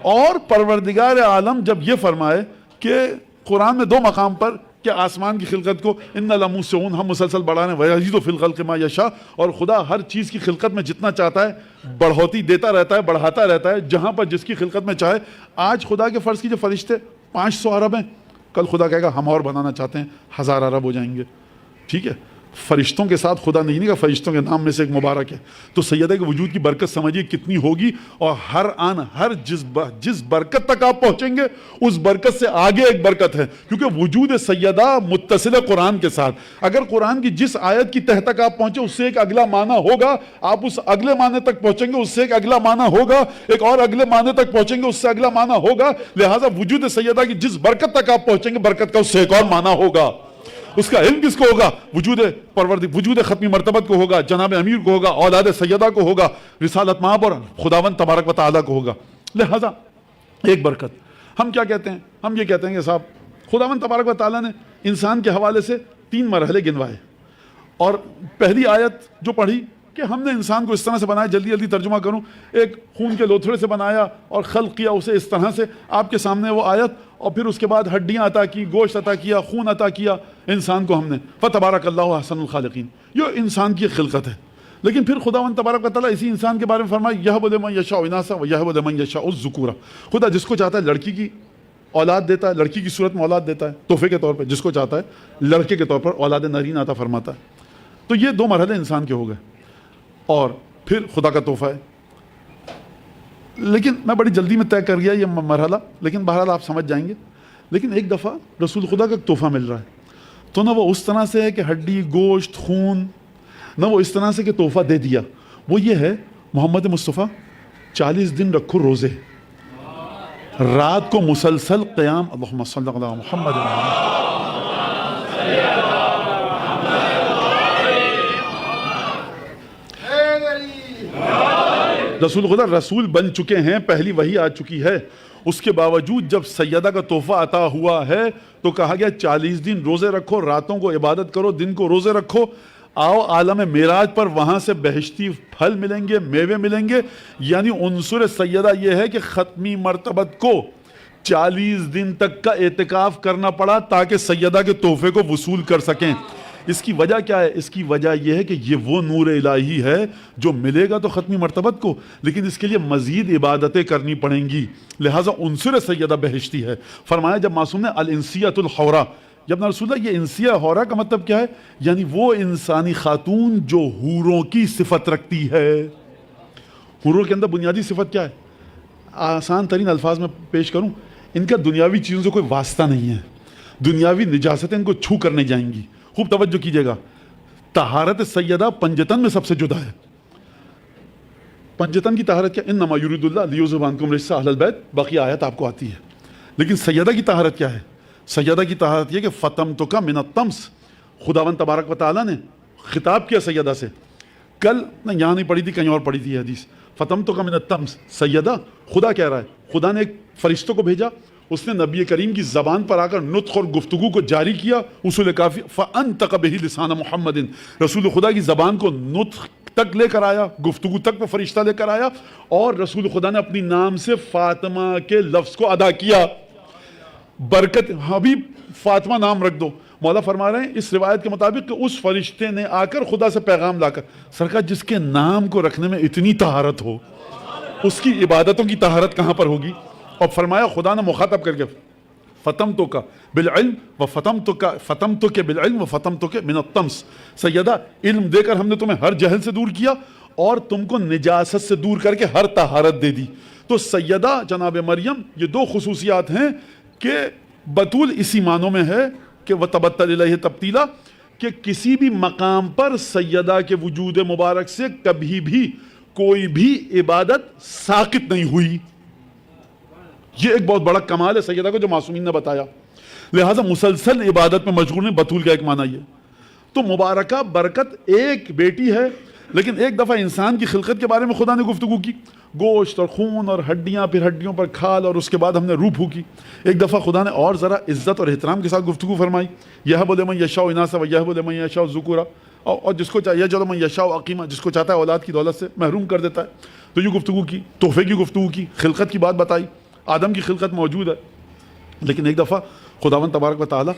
اور پروردگار عالم جب یہ فرمائے کہ قرآن میں 2 مقام پر کہ آسمان کی خلقت کو ان لموسعون ہم مسلسل بڑھانے ویزید فی الخلق ما یشاء، اور خدا ہر چیز کی خلقت میں جتنا چاہتا ہے بڑھوتی دیتا رہتا ہے، بڑھاتا رہتا ہے جہاں پر جس کی خلقت میں چاہے۔ آج خدا کے فرض کیجئے فرشتے 500 ارب ہیں، کل خدا کہے گا ہم اور بنانا چاہتے ہیں 1000 ارب ہو جائیں گے، ٹھیک ہے؟ فرشتوں کے ساتھ خدا نہیں کہا، فرشتوں کے نام میں سے ایک مبارک ہے۔ تو سیدہ کے وجود کی برکت سمجھیے کتنی ہوگی، اور ہر جس برکت تک آپ پہنچیں گے اس برکت سے آگے ایک برکت ہے، کیونکہ وجود سیدہ متصل ہے قرآن کے ساتھ۔ اگر قرآن کی جس آیت کی تہ تک آپ پہنچے اس سے ایک اگلا معنی ہوگا، آپ اس اگلے معنی تک پہنچیں گے اس سے ایک اگلا معنی ہوگا، ایک اور اگلے معنی تک پہنچیں گے اس سے اگلا معنی ہوگا، لہٰذا وجود سیدہ کی جس برکت تک آپ پہنچیں گے برکت کا اس سے ایک اور معنی ہوگا۔ اس کا علم کس کو ہوگا؟ وجود ختمی مرتبت کو ہوگا، جناب امیر کو ہوگا، اولاد سیدہ کو ہوگا، رسالت مآب اور خداوند تبارک و تعالیٰ کو ہوگا۔ لہذا ایک برکت۔ ہم کیا کہتے ہیں؟ ہم یہ کہتے ہیں کہ صاحب خداوند تبارک و تعالیٰ نے انسان کے حوالے سے 3 مرحلے گنوائے، اور پہلی آیت جو پڑھی کہ ہم نے انسان کو اس طرح سے بنایا، جلدی جلدی ترجمہ کروں، ایک خون کے لوتھڑے سے بنایا اور خلق کیا اسے اس طرح سے، آپ کے سامنے وہ آیت، اور پھر اس کے بعد ہڈیاں عطا کی، گوشت عطا کیا، خون عطا کیا انسان کو ہم نے۔ فتبارک اللہ احسن الخالقین، یہ انسان کی خلقت ہے۔ لیکن پھر خداوند تبارک و تعالیٰ اسی انسان کے بارے میں فرمایا یہب لمن یشاء اناثا ویہب لمن یشاء الذکورا، خدا جس کو چاہتا ہے لڑکی کی اولاد دیتا ہے، لڑکی کی صورت میں اولاد دیتا ہے تحفے کے طور پہ، جس کو چاہتا ہے لڑکے کے طور پر اولاد نرین عطا فرماتا ہے۔ تو یہ 2 مرحلے انسان کے ہو گئے، اور پھر خدا کا تحفہ ہے۔ لیکن میں بڑی جلدی میں طے کر گیا یہ مرحلہ، لیکن بہرحال آپ سمجھ جائیں گے۔ لیکن ایک دفعہ رسول خدا کا ایک تحفہ مل رہا ہے، تو نہ وہ اس طرح سے ہے کہ ہڈی گوشت خون، نہ وہ اس طرح سے کہ تحفہ دے دیا، وہ یہ ہے محمد مصطفیٰ 40 دن رکھو روزے، رات کو مسلسل قیام، اللہم صلی علی محمد۔ رسول خدا رسول بن چکے ہیں، پہلی وحی آ چکی ہے، اس کے باوجود جب سیدہ کا تحفہ عطا ہوا ہے تو کہا گیا 40 دن روزے رکھو، راتوں کو عبادت کرو، دن کو روزے رکھو، آؤ عالم معراج پر، وہاں سے بہشتی پھل ملیں گے، میوے ملیں گے۔ یعنی عنصر سیدہ یہ ہے کہ ختمی مرتبت کو 40 دن تک کا اعتکاف کرنا پڑا تاکہ سیدہ کے تحفے کو وصول کر سکیں۔ اس کی وجہ کیا ہے؟ اس کی وجہ یہ ہے کہ یہ وہ نور الہی ہے جو ملے گا تو ختمی مرتبت کو، لیکن اس کے لیے مزید عبادتیں کرنی پڑیں گی، لہٰذا عنصر سیدہ بہشتی ہے۔ فرمایا جب معصوم نے الانسیۃ الحورا، جب نہ رسول اللہ یہ انسیہ حورا کا مطلب کیا ہے؟ یعنی وہ انسانی خاتون جو حوروں کی صفت رکھتی ہے۔ حوروں کے اندر بنیادی صفت کیا ہے؟ آسان ترین الفاظ میں پیش کروں، ان کا دنیاوی چیزوں سے کوئی واسطہ نہیں ہے، دنیاوی نجاستیں ان کو چھو کر نہیں جائیں گی۔ خوب توجہ کیجئے گا، طہارت سیدہ پنجتن میں سب سے جدا ہے۔ پنجتن کی طہارت کیا؟ انما یرید اللہ لیذھب عنکم الرجس اہل البیت، باقی آیت آپ کو آتی ہے۔ لیکن سیدہ کی طہارت کیا ہے؟ سیدہ کی طہارت یہ کہ فتمتک من الطمس، خداوند تبارک و تعالیٰ نے خطاب کیا سیدہ سے، کل یہاں نہیں پڑھی تھی، کہیں اور پڑھی تھی یہ حدیث، فتمتک من الطمس، سیدہ خدا کہہ رہا ہے، خدا نے ایک فرشتوں کو بھیجا، اس نے نبی کریم کی زبان پر آ کر نطق اور گفتگو کو جاری کیا، اصول کافی فانطق بہ لسان محمد، رسول خدا کی زبان کو نطق تک لے کر آیا، گفتگو تک وہ فرشتہ لے کر آیا، اور رسول خدا نے اپنی نام سے فاطمہ کے لفظ کو ادا کیا۔ برکت حبیب فاطمہ نام رکھ دو۔ مولا فرما رہے ہیں اس روایت کے مطابق کہ اس فرشتے نے آ کر خدا سے پیغام لا کر، سرکار جس کے نام کو رکھنے میں اتنی طہارت ہو اس کی عبادتوں کی طہارت کہاں پر ہوگی؟ اور فرمایا خدا نے مخاطب کر کے فتمتک بالعلم و فتمتک بالعلم و فتمتک من الطمس، سیدہ علم دے کر ہم نے تمہیں ہر جہل سے دور کیا اور تم کو نجاست سے دور کر کے ہر طہارت دے دی۔ تو سیدہ جناب مریم یہ 2 خصوصیات ہیں کہ بطول اسی معنوں میں ہے کہ وتبتل الیہ تبتیلا، کہ کسی بھی مقام پر سیدہ کے وجود مبارک سے کبھی بھی کوئی بھی عبادت ساقط نہیں ہوئی۔ یہ ایک بہت بڑا کمال ہے سیدہ کو جو معصومین نے بتایا، لہٰذا مسلسل عبادت میں مشغول ہیں۔ بطول کا ایک معنی یہ تو مبارکہ برکت ایک بیٹی ہے، لیکن ایک دفعہ انسان کی خلقت کے بارے میں خدا نے گفتگو کی، گوشت اور خون اور ہڈیاں، پھر ہڈیوں پر کھال، اور اس کے بعد ہم نے روح پھونکی۔ ایک دفعہ خدا نے اور ذرا عزت اور احترام کے ساتھ گفتگو فرمائی، یہب لمن یشاء اناثا ویہب لمن یشاء الذکورا، اور جس کو چاہیے یجعل من یشاء عقیما، جس کو چاہتا ہے اولاد کی دولت سے محروم کر دیتا ہے۔ تو یہ گفتگو کی، تحفے کی گفتگو کی، خلقت کی بات بتائی، آدم کی خلقت موجود ہے۔ لیکن ایک دفعہ خداوند تبارک و تعالیٰ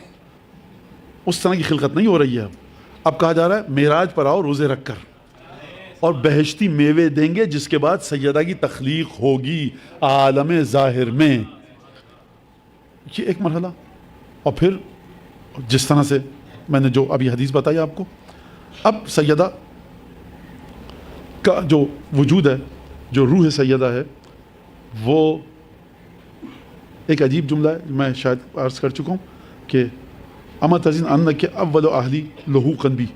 اس طرح کی خلقت نہیں ہو رہی ہے اب کہا جا رہا ہے معراج پر آؤ روزے رکھ کر اور بہشتی میوے دیں گے، جس کے بعد سیدہ کی تخلیق ہوگی عالم ظاہر میں. یہ ایک مرحلہ. اور پھر جس طرح سے میں نے جو ابھی حدیث بتائی آپ کو، اب سیدہ کا جو وجود ہے، جو روح سیدہ ہے، وہ ایک عجیب جملہ ہے، میں شاید عرض کر چکا ہوں کہ اما تزین ان کے اول اہلی لحوقاً بھی،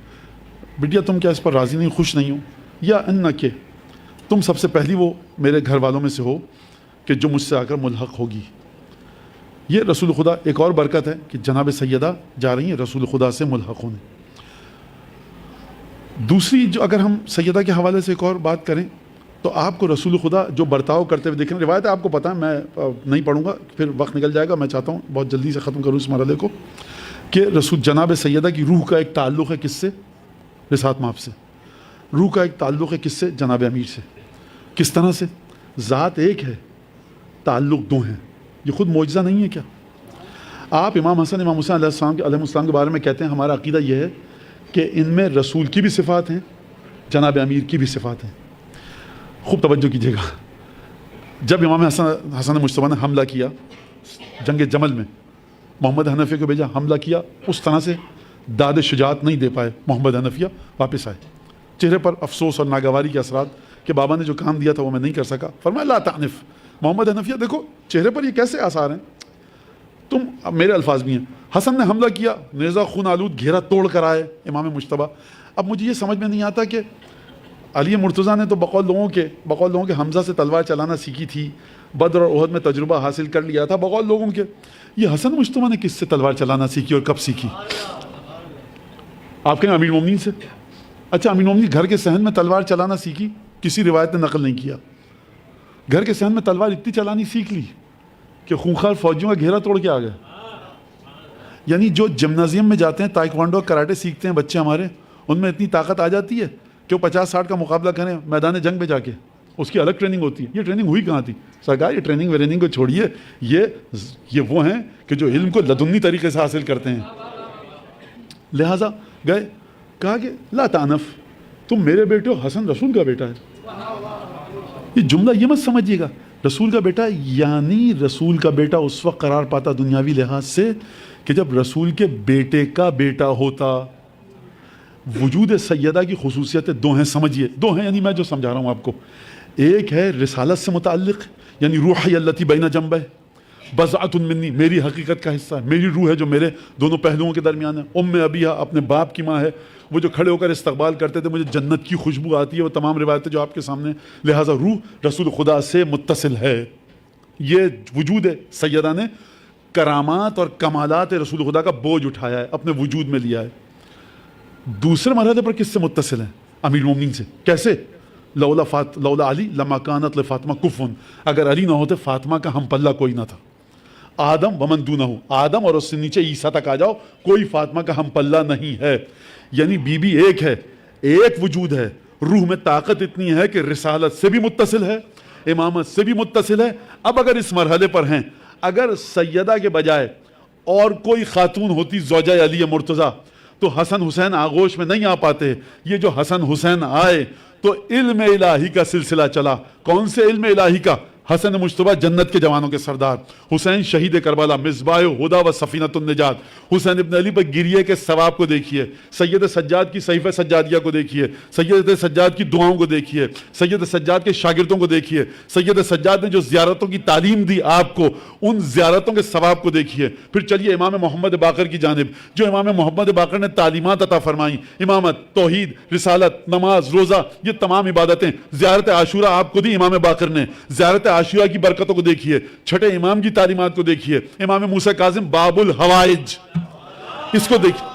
بیٹیا تم کیا اس پر راضی نہیں، خوش نہیں ہو، یا ان کہ تم سب سے پہلی وہ میرے گھر والوں میں سے ہو کہ جو مجھ سے آ کر ملحق ہوگی. یہ رسول خدا ایک اور برکت ہے کہ جناب سیدہ جا رہی ہیں رسول خدا سے ملحق ہونے. دوسری جو اگر ہم سیدہ کے حوالے سے ایک اور بات کریں تو آپ کو رسول خدا جو برتاؤ کرتے ہوئے دیکھیں، روایت ہے آپ کو پتہ ہے، میں نہیں پڑھوں گا پھر وقت نکل جائے گا. میں چاہتا ہوں بہت جلدی سے ختم کروں اس مرحلے کو کہ رسول جناب سیدہ کی روح کا ایک تعلق ہے کس سے؟ رسالت مآب سے. روح کا ایک تعلق ہے کس سے؟ جناب امیر سے. کس طرح سے؟ ذات ایک ہے، تعلق دو ہیں. یہ خود معجزہ نہیں ہے کیا؟ آپ امام حسن امام حسین علیہ السلام کے بارے میں کہتے ہیں ہمارا عقیدہ یہ ہے کہ ان میں رسول کی بھی صفات ہیں، جناب امیر کی بھی صفات ہیں. خوب توجہ کیجیے گا. جب امام حسن مجتبیٰ نے حملہ کیا جنگ جمل میں، محمد حنفیہ کو بھیجا، حملہ کیا، اس طرح سے داد شجاعت نہیں دے پائے. محمد حنفیہ واپس آئے، چہرے پر افسوس اور ناگواری کے اثرات کہ بابا نے جو کام دیا تھا وہ میں نہیں کر سکا. فرمایا لا تعنف. محمد حنفیہ دیکھو چہرے پر یہ کیسے آثار ہیں، تم اب میرے الفاظ بھی ہیں. حسن نے حملہ کیا، نیزہ خون آلود گھیرا توڑ کر آئے امام مجتبیٰ. اب مجھے یہ سمجھ میں نہیں آتا کہ علی مرتضیٰ نے تو بقول لوگوں کے حمزہ سے تلوار چلانا سیکھی تھی، بدر اور احد میں تجربہ حاصل کر لیا تھا بقول لوگوں کے. یہ حسن مجتبیٰ نے کس سے تلوار چلانا سیکھی اور کب سیکھی؟ آپ کہیں امیر المومنین سے. اچھا امیر المومنین گھر کے صحن میں تلوار چلانا سیکھی، کسی روایت نے نقل نہیں کیا. گھر کے صحن میں تلوار اتنی چلانی سیکھ لی کہ خونخوار فوجیوں کا گھیرا توڑ کے آ گئے. یعنی جو جمنازیم میں جاتے ہیں تائیکوانڈو کراٹے سیکھتے ہیں بچے ہمارے، ان میں اتنی طاقت آ جاتی ہے کہ وہ 50-60 کا مقابلہ کریں میدان جنگ میں جا کے. اس کی الگ ٹریننگ ہوتی ہے. یہ ٹریننگ ہوئی کہاں تھی سرکار؟ یہ ٹریننگ وریننگ کو چھوڑیے، یہ وہ ہیں کہ جو علم کو لدنی طریقے سے حاصل کرتے ہیں. لہٰذا گئے، کہا کہ لا تعنف، تم میرے بیٹے ہو، حسن رسول کا بیٹا ہے. یہ جملہ یہ مت سمجھیے گا رسول کا بیٹا یعنی رسول کا بیٹا اس وقت قرار پاتا دنیاوی لحاظ سے کہ جب رسول کے بیٹے کا بیٹا ہوتا. وجود سیدہ کی خصوصیتیں دو ہیں، سمجھیے دو ہیں، یعنی میں جو سمجھا رہا ہوں آپ کو. ایک ہے رسالت سے متعلق، یعنی روحی التی بین جنبہ، بضعۃ منی، میری حقیقت کا حصہ ہے، میری روح ہے جو میرے دونوں پہلوؤں کے درمیان ہے. ام ابیہ، اپنے باپ کی ماں ہے، وہ جو کھڑے ہو کر استقبال کرتے تھے مجھے جنت کی خوشبو آتی ہے، وہ تمام روایتیں جو آپ کے سامنے. لہٰذا روح رسول خدا سے متصل ہے. یہ وجود ہے سیدہ نے کرامات اور کمالات رسول خدا کا بوجھ اٹھایا ہے، اپنے وجود میں لیا ہے. دوسرے مرحلے پر کس سے متصل ہیں؟ امیر المومنین سے. کیسے؟ لولا علی لما کانت لفاطمہ کفن، اگر علی نہ ہوتے فاطمہ کا ہم پلہ کوئی نہ تھا. آدم ومن دونہ، آدم اور اس سے نیچے عیسیٰ تک آ جاؤ، کوئی فاطمہ کا ہم پلہ نہیں ہے. یعنی بی بی ایک ہے، ایک وجود ہے. روح میں طاقت اتنی ہے کہ رسالت سے بھی متصل ہے، امامت سے بھی متصل ہے. اب اگر اس مرحلے پر ہیں، اگر سیدہ کے بجائے اور کوئی خاتون ہوتی زوجہ علی مرتضیٰ تو حسن حسین آغوش میں نہیں آ پاتے. یہ جو حسن حسین آئے تو علم الہی کا سلسلہ چلا. کون سے علم الہی کا؟ حسن مجتبیٰ جنت کے جوانوں کے سردار، حسین شہید کربلا، مصباح ہدا و سفینۃ النجات. حسین ابن علی پر گریے کے ثواب کو دیکھیے، سید سجاد کی صحیفہ سجادیہ کو دیکھیے، سید سجاد کی دعاؤں کو دیکھیے، سید سجاد کے شاگردوں کو دیکھیے، سید سجاد نے جو زیارتوں کی تعلیم دی آپ کو، ان زیارتوں کے ثواب کو دیکھیے. پھر چلیے امام محمد باقر کی جانب، جو امام محمد باقر نے تعلیمات عطا فرمائیں، امامت، توحید، رسالت، نماز، روزہ، یہ تمام عبادتیں. زیارت عاشورہ آپ کو دی امام باقر نے، زیارت عاشورہ کی برکتوں کو دیکھیے. چھٹے امام کی تعلیمات کو دیکھیے، امام موسیٰ کاظم باب الحوائج، اس کو دیکھیے.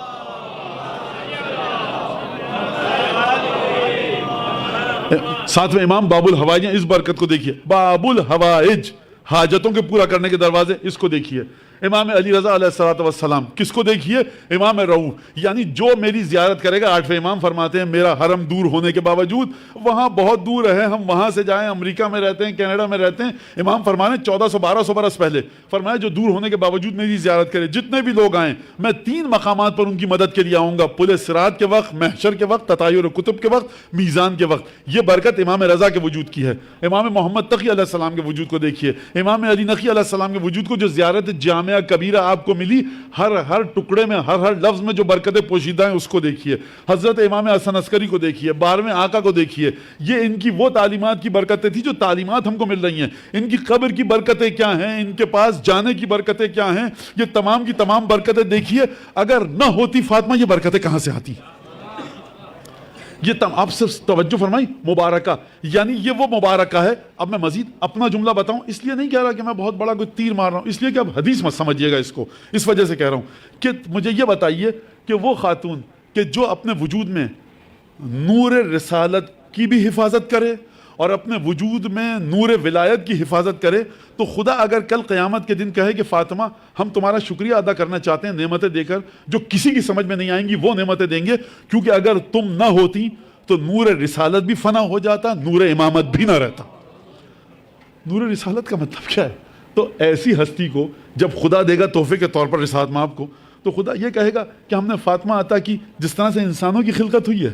ساتویں امام باب الحوائج، اس برکت کو دیکھیے. باب الحوائج، حاجتوں کے پورا کرنے کے دروازے، اس کو دیکھیے. امام علی رضا علیہ الصلوۃ والسلام کس کو دیکھیے؟ امام رؤوف، یعنی جو میری زیارت کرے گا، 8ویں امام فرماتے ہیں میرا حرم دور ہونے کے باوجود وہاں بہت دور ہے، ہم وہاں سے جائیں، امریکہ میں رہتے ہیں، کینیڈا میں رہتے ہیں، امام فرمانے 1400-1200 برس پہلے فرمایا جو دور ہونے کے باوجود میری زیارت کرے، جتنے بھی لوگ آئیں میں 3 مقامات پر ان کی مدد کے لیے آؤں گا، پل صراط کے وقت، محشر کے وقت، تطایر کتب کے وقت، میزان کے وقت۔ یہ برکت امام رضا کے وجود کی ہے۔ امام محمد تقی علیہ السلام کے وجود کو دیکھیے، امام علی نقی علیہ السلام کے وجود کو، جو زیارت جامعہ کبیرہ آپ کو ملی، ہر ٹکڑے میں، ہر لفظ میں جو برکتیں پوشیدہ ہیں اس کو دیکھیے۔ حضرت امام حسن عسکری کو دیکھیے، 12ویں آقا کو دیکھیے، یہ ان کی وہ تعلیمات کی برکتیں تھیں جو تعلیمات ہم کو مل رہی ہیں۔ ان کی قبر کی برکتیں کیا ہیں، ان کے پاس جانے کی برکتیں کیا ہیں، یہ تمام کی تمام برکتیں دیکھیے۔ اگر نہ ہوتی فاطمہ یہ برکتیں کہاں سے آتی؟ یہ آپ صرف توجہ فرمائی، مبارکہ، یعنی یہ وہ مبارکہ ہے۔ اب میں مزید اپنا جملہ بتاؤں، اس لیے نہیں کہہ رہا کہ میں بہت بڑا کوئی تیر مار رہا ہوں، اس لیے کہ اب حدیث مت سمجھیے گا اس کو، اس وجہ سے کہہ رہا ہوں کہ مجھے یہ بتائیے کہ وہ خاتون کہ جو اپنے وجود میں نور رسالت کی بھی حفاظت کرے اور اپنے وجود میں نور ولایت کی حفاظت کرے، تو خدا اگر کل قیامت کے دن کہے کہ فاطمہ ہم تمہارا شکریہ ادا کرنا چاہتے ہیں نعمتیں دے کر جو کسی کی سمجھ میں نہیں آئیں گی، وہ نعمتیں دیں گے، کیونکہ اگر تم نہ ہوتی تو نور رسالت بھی فنا ہو جاتا، نور امامت بھی نہ رہتا۔ نور رسالت کا مطلب کیا ہے؟ تو ایسی ہستی کو جب خدا دے گا تحفے کے طور پر رسالت مآب کو، تو خدا یہ کہے گا کہ ہم نے فاطمہ عطا کی جس طرح سے انسانوں کی خلقت ہوئی ہے،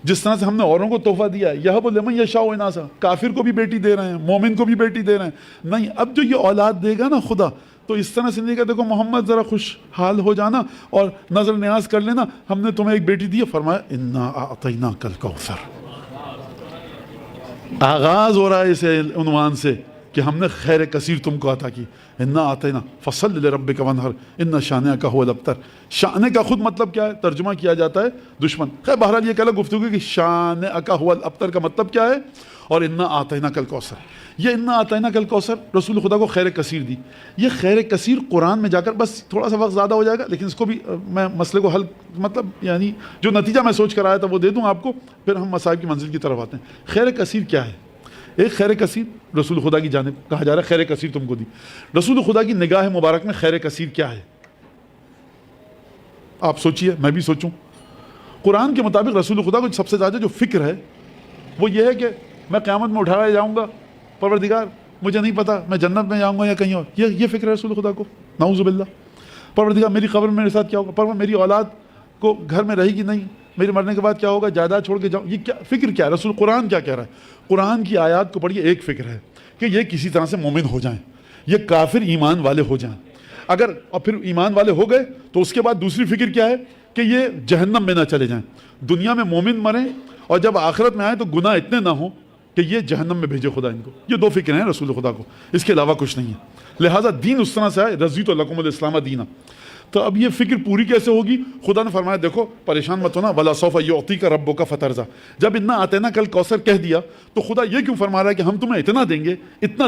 جس طرح سے ہم نے اوروں کو تحفہ دیا ہے، یہب لمن یشاء اناسا، کافر کو بھی بیٹی دے رہے ہیں، مومن کو بھی بیٹی دے رہے ہیں، نہیں اب جو یہ اولاد دے گا نا خدا، تو اس طرح سے نہیں کہ دیکھو محمد ذرا خوشحال ہو جانا اور نظر نیاز کر لینا، ہم نے تمہیں ایک بیٹی دی ہے، فرمایا انا اعطیناک الکوثر۔ آغاز ہو رہا ہے اس عنوان سے کہ ہم نے خیر کثیر تم کو عطا کی، انا اعطینا فصل لربک وانحر ان شانئک هو الابتر۔ شانے کا خود مطلب کیا ہے؟ ترجمہ کیا جاتا ہے دشمن۔ خیر بہرحال یہ کہہ لو گفتگو کہ شانئک هو الابتر کا مطلب کیا ہے، اور انا اعطیناک الکوثر، یہ انا اعطیناک الکوثر رسول خدا کو خیر کثیر دی۔ یہ خیر کثیر قرآن میں جا کر، بس تھوڑا سا وقت زیادہ ہو جائے گا لیکن اس کو بھی میں مسئلے کو حل، مطلب یعنی جو نتیجہ میں سوچ کر آیا تھا وہ دے دوں آپ کو، پھر ہم مصائب کی منزل کی طرف آتے ہیں۔ خیر کثیر کیا ہے؟ ایک خیر کثیر رسول خدا کی جانب کہا جا رہا ہے خیر کثیر تم کو دی۔ رسول خدا کی نگاہ مبارک میں خیر کثیر کیا ہے؟ آپ سوچئے، میں بھی سوچوں۔ قرآن کے مطابق رسول خدا کو سب سے زیادہ جو فکر ہے وہ یہ ہے کہ میں قیامت میں اٹھایا جاؤں گا، پروردگار مجھے نہیں پتا میں جنت میں جاؤں گا یا کہیں اور، یہ فکر ہے رسول خدا کو، نعوذ باللہ۔ پروردگار میری قبر میں میرے ساتھ کیا ہوگا، پروردگار میری اولاد کو گھر میں رہے گی نہیں، میرے مرنے کے بعد کیا ہوگا، جائیداد چھوڑ کے جاؤں، یہ کیا فکر کیا ہے؟ رسول قرآن کیا کہہ رہا ہے؟ قرآن کی آیات کو پڑھیے، ایک فکر ہے کہ یہ کسی طرح سے مومن ہو جائیں، یہ کافر ایمان والے ہو جائیں، اگر اور پھر ایمان والے ہو گئے تو اس کے بعد دوسری فکر کیا ہے کہ یہ جہنم میں نہ چلے جائیں، دنیا میں مومن مریں اور جب آخرت میں آئیں تو گناہ اتنے نہ ہوں کہ یہ جہنم میں بھیجے خدا ان کو۔ یہ 2 فکریں ہیں رسول خدا کو، اس کے علاوہ کچھ نہیں ہے۔ لہٰذا دین اس طرح سے آئے، رضیت لکم الاسلام دینا۔ تو اب یہ فکر پوری کیسے ہوگی؟ خدا نے فرمایا دیکھو پریشان مت ہونا، ولا سوف یعطیک ربک فترضی۔ جب انا اعطیناک الکوثر کہہ دیا تو خدا یہ کیوں فرما رہا ہے کہ ہم تمہیں اتنا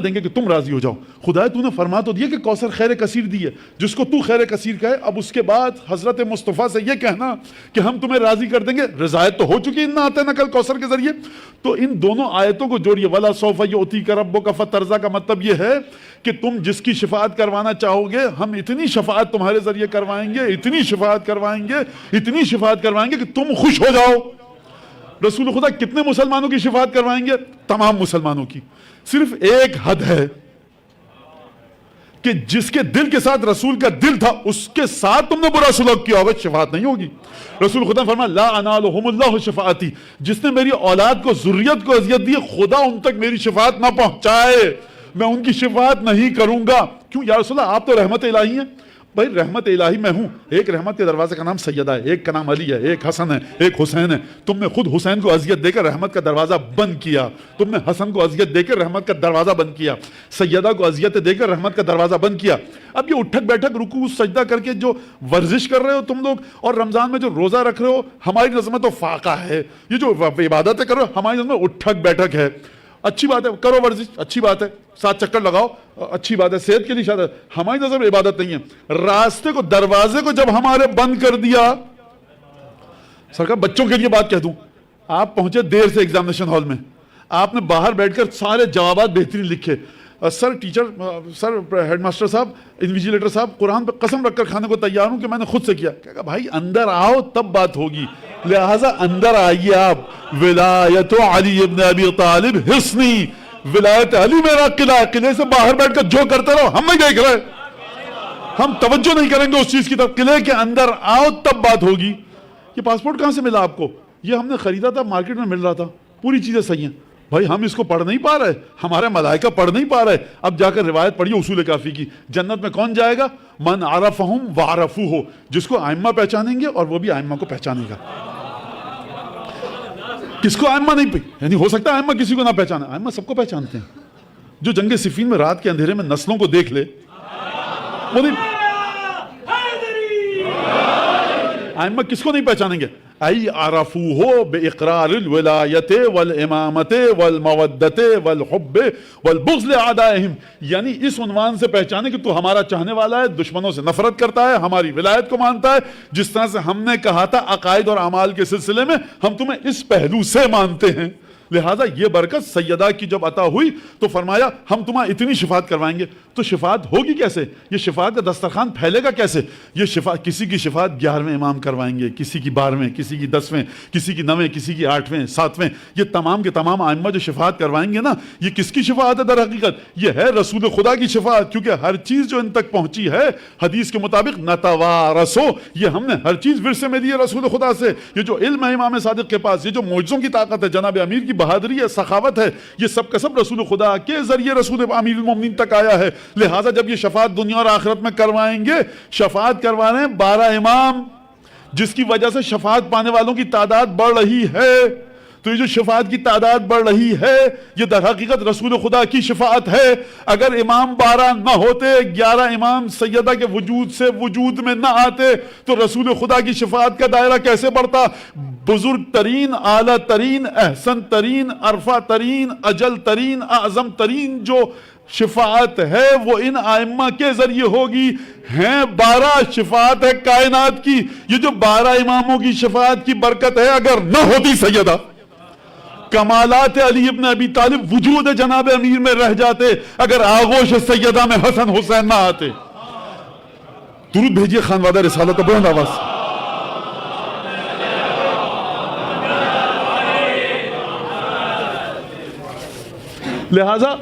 دیں گے کہ تم راضی ہو جاؤ؟ خدا تو نے فرما تو دیا کہ کوثر خیر کثیر دی ہے، جس کو تو خیر کثیر کہے، اب اس کے بعد حضرت مصطفیٰ سے یہ کہنا کہ ہم تمہیں راضی کر دیں گے، رضایت تو ہو چکی انا اعطیناک الکوثر کے ذریعے۔ تو ان دونوں آیتوں کو جوڑیے، ولا سوف یعطیک ربک فترضی کا مطلب یہ ہے کہ تم جس کی شفاعت کروانا چاہو گے ہم اتنی شفاعت تمہارے ذریعے کروائیں گے، اتنی شفاعت کروائیں گے کہ تم خوش ہو جاؤ۔ رسول خدا کتنے مسلمانوں کی شفاعت کروائیں گے؟ تمام مسلمانوں کی۔ صرف ایک حد ہے کہ جس کے دل کے ساتھ رسول کا دل تھا اس کے ساتھ تم نے برا سلوک کیا ہوگا، شفاعت نہیں ہوگی۔ رسول خدا نے فرمایا لا انالہم اللہ شفاعتی، جس نے میری اولاد کو، ذریت کو اذیت دی، خدا ان تک میری شفاعت نہ پہنچائے، میں ان کی شفاعت نہیں کروں گا۔ کیوں یا رسول اللہ آپ تو رحمت الہی ہیں؟ بھائی رحمت الہی میں ہوں، ایک رحمت کے دروازے کا نام سیدہ ہے، ایک کا نام علی ہے، ایک حسن ہے، ایک حسین ہے۔ تم نے خود حسین کو اذیت دے کر رحمت کا دروازہ بند کیا، تم نے حسن کو اذیت دے کر رحمت کا دروازہ بند کیا، سیدہ کو اذیت دے کر رحمت کا دروازہ بند کیا۔ اب یہ اٹھک بیٹھک رکوع سجدہ کر کے جو ورزش کر رہے ہو تم لوگ، اور رمضان میں جو روزہ رکھ رہے ہو، ہماری نظر میں تو فاقہ ہے۔ یہ جو عبادتیں کر رہے ہو ہماری نظر میں اٹھک بیٹھک ہے۔ اچھی بات ہے، کرو ورزش، اچھی بات ہے، 7 چکر لگاؤ، اچھی بات ہے، صحت کے لیے شاید، ہماری نظر میں عبادت نہیں ہے۔ راستے کو، دروازے کو جب ہمارے بند کر دیا، سرکار بچوں کے لیے بات کہہ دوں، آپ پہنچے دیر سے ایگزامینیشن ہال میں، آپ نے باہر بیٹھ کر سارے جوابات بہترین لکھے، سر ٹیچر سر ہیڈ ماسٹر صاحب انویجیلیٹر صاحب قرآن پہ قسم رکھ کر کھانے کو تیار ہوں کہ میں نے خود سے کیا. کہا بھائی اندر آؤ تب بات ہوگی, لہٰذا اندر آئیے آپ. ولایت علی ابن ابی طالب حصنی, ولایت علی میرا قلعہ, قلعے سے باہر بیٹھ کر جو کرتے رہو ہم نہیں دیکھ رہے, ہم توجہ نہیں کریں گے اس چیز کی طرف. قلعے کے اندر آؤ تب بات ہوگی. یہ پاسپورٹ کہاں سے ملا آپ کو؟ یہ ہم نے خریدا تھا, مارکیٹ میں مل رہا تھا, پوری چیزیں صحیح ہیں. بھائی ہم اس کو پڑھ نہیں پا رہے, ہمارے ملائکہ پڑھ نہیں پا رہے. اب جا کر روایت پڑھیے اصول کافی کی. جنت میں کون جائے گا؟ من عرفہم وعرفوہ, جس کو ائمہ پہچانیں گے اور وہ بھی ائمہ کو پہچانے گا. کس کو ائمہ نہیں یعنی ہو سکتا ہے ائمہ کسی کو نہ پہچانے, ائمہ سب کو پہچانتے ہیں. جو جنگ صفین میں رات کے اندھیرے میں نسلوں کو دیکھ لے وہ نہیں, ائمہ کس کو نہیں پہچانیں گے؟ ای عرفوہ باقرار الولایت والامامت والمودت والحب والبغض لاعدائہم, یعنی اس عنوان سے پہچانے کہ تو ہمارا چاہنے والا ہے, دشمنوں سے نفرت کرتا ہے, ہماری ولایت کو مانتا ہے. جس طرح سے ہم نے کہا تھا عقائد اور اعمال کے سلسلے میں ہم تمہیں اس پہلو سے مانتے ہیں. لہٰذا یہ برکت سیدہ کی جب عطا ہوئی تو فرمایا ہم تمہیں اتنی شفاعت کروائیں گے. تو شفاعت ہوگی کیسے؟ یہ شفاعت کا دسترخوان پھیلے گا کیسے؟ یہ شفاعت, کسی کی شفاعت 11ویں امام کروائیں گے, کسی کی 12ویں, کسی کی 10ویں, کسی کی 9ویں, کسی کی 8ویں, 7ویں. یہ تمام کے تمام ائمہ جو شفاعت کروائیں گے نا, یہ کس کی شفاعت ہے در حقیقت؟ یہ ہے رسول خدا کی شفاعت. کیونکہ ہر چیز جو ان تک پہنچی ہے حدیث کے مطابق نتوارثو, یہ ہم نے ہر چیز ورثے میں دی ہے رسول خدا سے. یہ جو علم ہے امام صادق کے پاس, یہ جو معجزوں کی طاقت ہے, جناب امیر کی بہادری ہے, سخاوت ہے, یہ سب کا سب رسول خدا کے ذریعے رسول امیر المومنین تک آیا ہے. لہٰذا جب یہ شفاعت دنیا اور آخرت میں کروائیں گے, شفاعت کروا رہے ہیں 12 امام, جس کی وجہ سے شفاعت پانے والوں کی تعداد بڑھ رہی ہے. تو یہ جو شفاعت کی تعداد بڑھ رہی ہے یہ در حقیقت رسول خدا کی شفاعت ہے. اگر امام 12 نہ ہوتے, 11 امام سیدہ کے وجود سے وجود میں نہ آتے, تو رسول خدا کی شفاعت کا دائرہ کیسے بڑھتا؟ بزرگ ترین, اعلیٰ ترین, احسن ترین, ارفع ترین, اجل ترین, اعظم ترین جو شفاعت ہے وہ ان ائمہ کے ذریعے ہوگی. ہیں 12 شفاعت ہے کائنات کی. یہ جو 12 اماموں کی شفاعت کی برکت ہے, اگر نہ ہوتی سیدہ, کمالات علی ابن ابی طالب وجود جناب امیر میں رہ جاتے اگر آغوش سیدہ میں حسن حسین نہ آتے. درود بھیجیے خانوادہ رسالت, بلند آواز. لہذا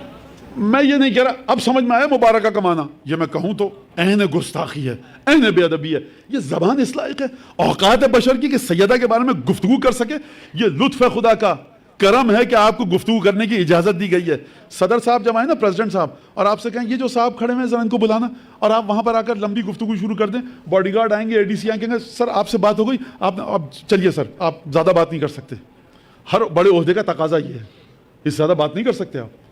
میں یہ نہیں کہہ رہا, اب سمجھ میں آیا مبارکہ کمانا, یہ میں کہوں تو عین گستاخی ہے, عین بے ادبی ہے. یہ زبان اس لائق ہے اوقات بشر کی کہ سیدہ کے بارے میں گفتگو کر سکے. یہ لطف ہے خدا کا, کرم ہے کہ آپ کو گفتگو کرنے کی اجازت دی گئی ہے. صدر صاحب جب آئے نا, پریزیڈنٹ صاحب, اور آپ سے کہیں یہ جو صاحب کھڑے ہیں ذرا ان کو بلانا, اور آپ وہاں پر آ کر لمبی گفتگو شروع کر دیں, باڈی گارڈ آئیں گے, اے ڈی سی آئیں گے, سر آپ سے بات ہو گئی, آپ اب چلیے سر, آپ زیادہ بات نہیں کر سکتے. ہر بڑے عہدے کا تقاضا یہ ہے, اس سے زیادہ بات نہیں کر سکتے آپ.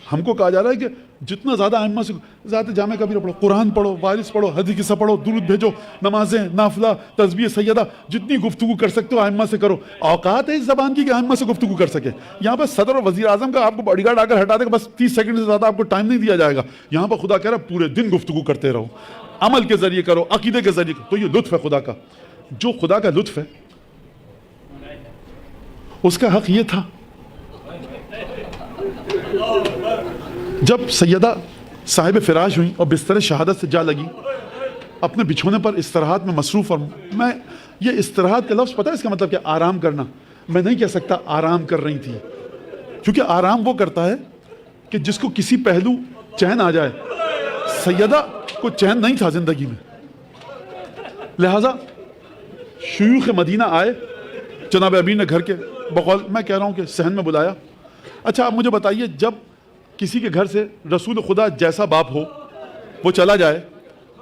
ہم کو کہا جا رہا ہے کہ جتنا زیادہ ائمہ سے زیادہ جامع کبیرہ پڑھو, قرآن پڑھو, وارث پڑھو, حدیث قصہ پڑھو, درود بھیجو, نمازیں, نافلہ, تسبیح سیدہ, جتنی گفتگو کر سکتے ہو ائمہ سے کرو. اوقات ہے اس زبان کی کہ ائمہ سے گفتگو کر سکے. یہاں پر صدر اور وزیر اعظم کا آپ کو باڈی گارڈ آ کر ہٹا دے گا, بس 30 سیکنڈ سے زیادہ آپ کو ٹائم نہیں دیا جائے گا. یہاں پر خدا کہہ رہا ہے پورے دن گفتگو کرتے رہو, عمل کے ذریعے کرو, عقیدے کے ذریعے کرو. تو یہ لطف ہے خدا کا. جو خدا کا لطف ہے اس کا حق یہ تھا, جب سیدہ صاحب فراش ہوئی اور بستر شہادت سے جا لگی, اپنے بچھونے پر استراحت میں مصروف. اور میں یہ استراحت کا لفظ پتہ ہے اس کا مطلب کیا؟ آرام کرنا. میں نہیں کہہ سکتا آرام کر رہی تھی, کیونکہ آرام وہ کرتا ہے کہ جس کو کسی پہلو چین آ جائے. سیدہ کو چین نہیں تھا زندگی میں, لہذا شیوخ مدینہ آئے, جناب امیر نے گھر کے بقول میں کہہ رہا ہوں کہ صحن میں بلایا. اچھا آپ مجھے بتائیے, جب کسی کے گھر سے رسول خدا جیسا باپ ہو وہ چلا جائے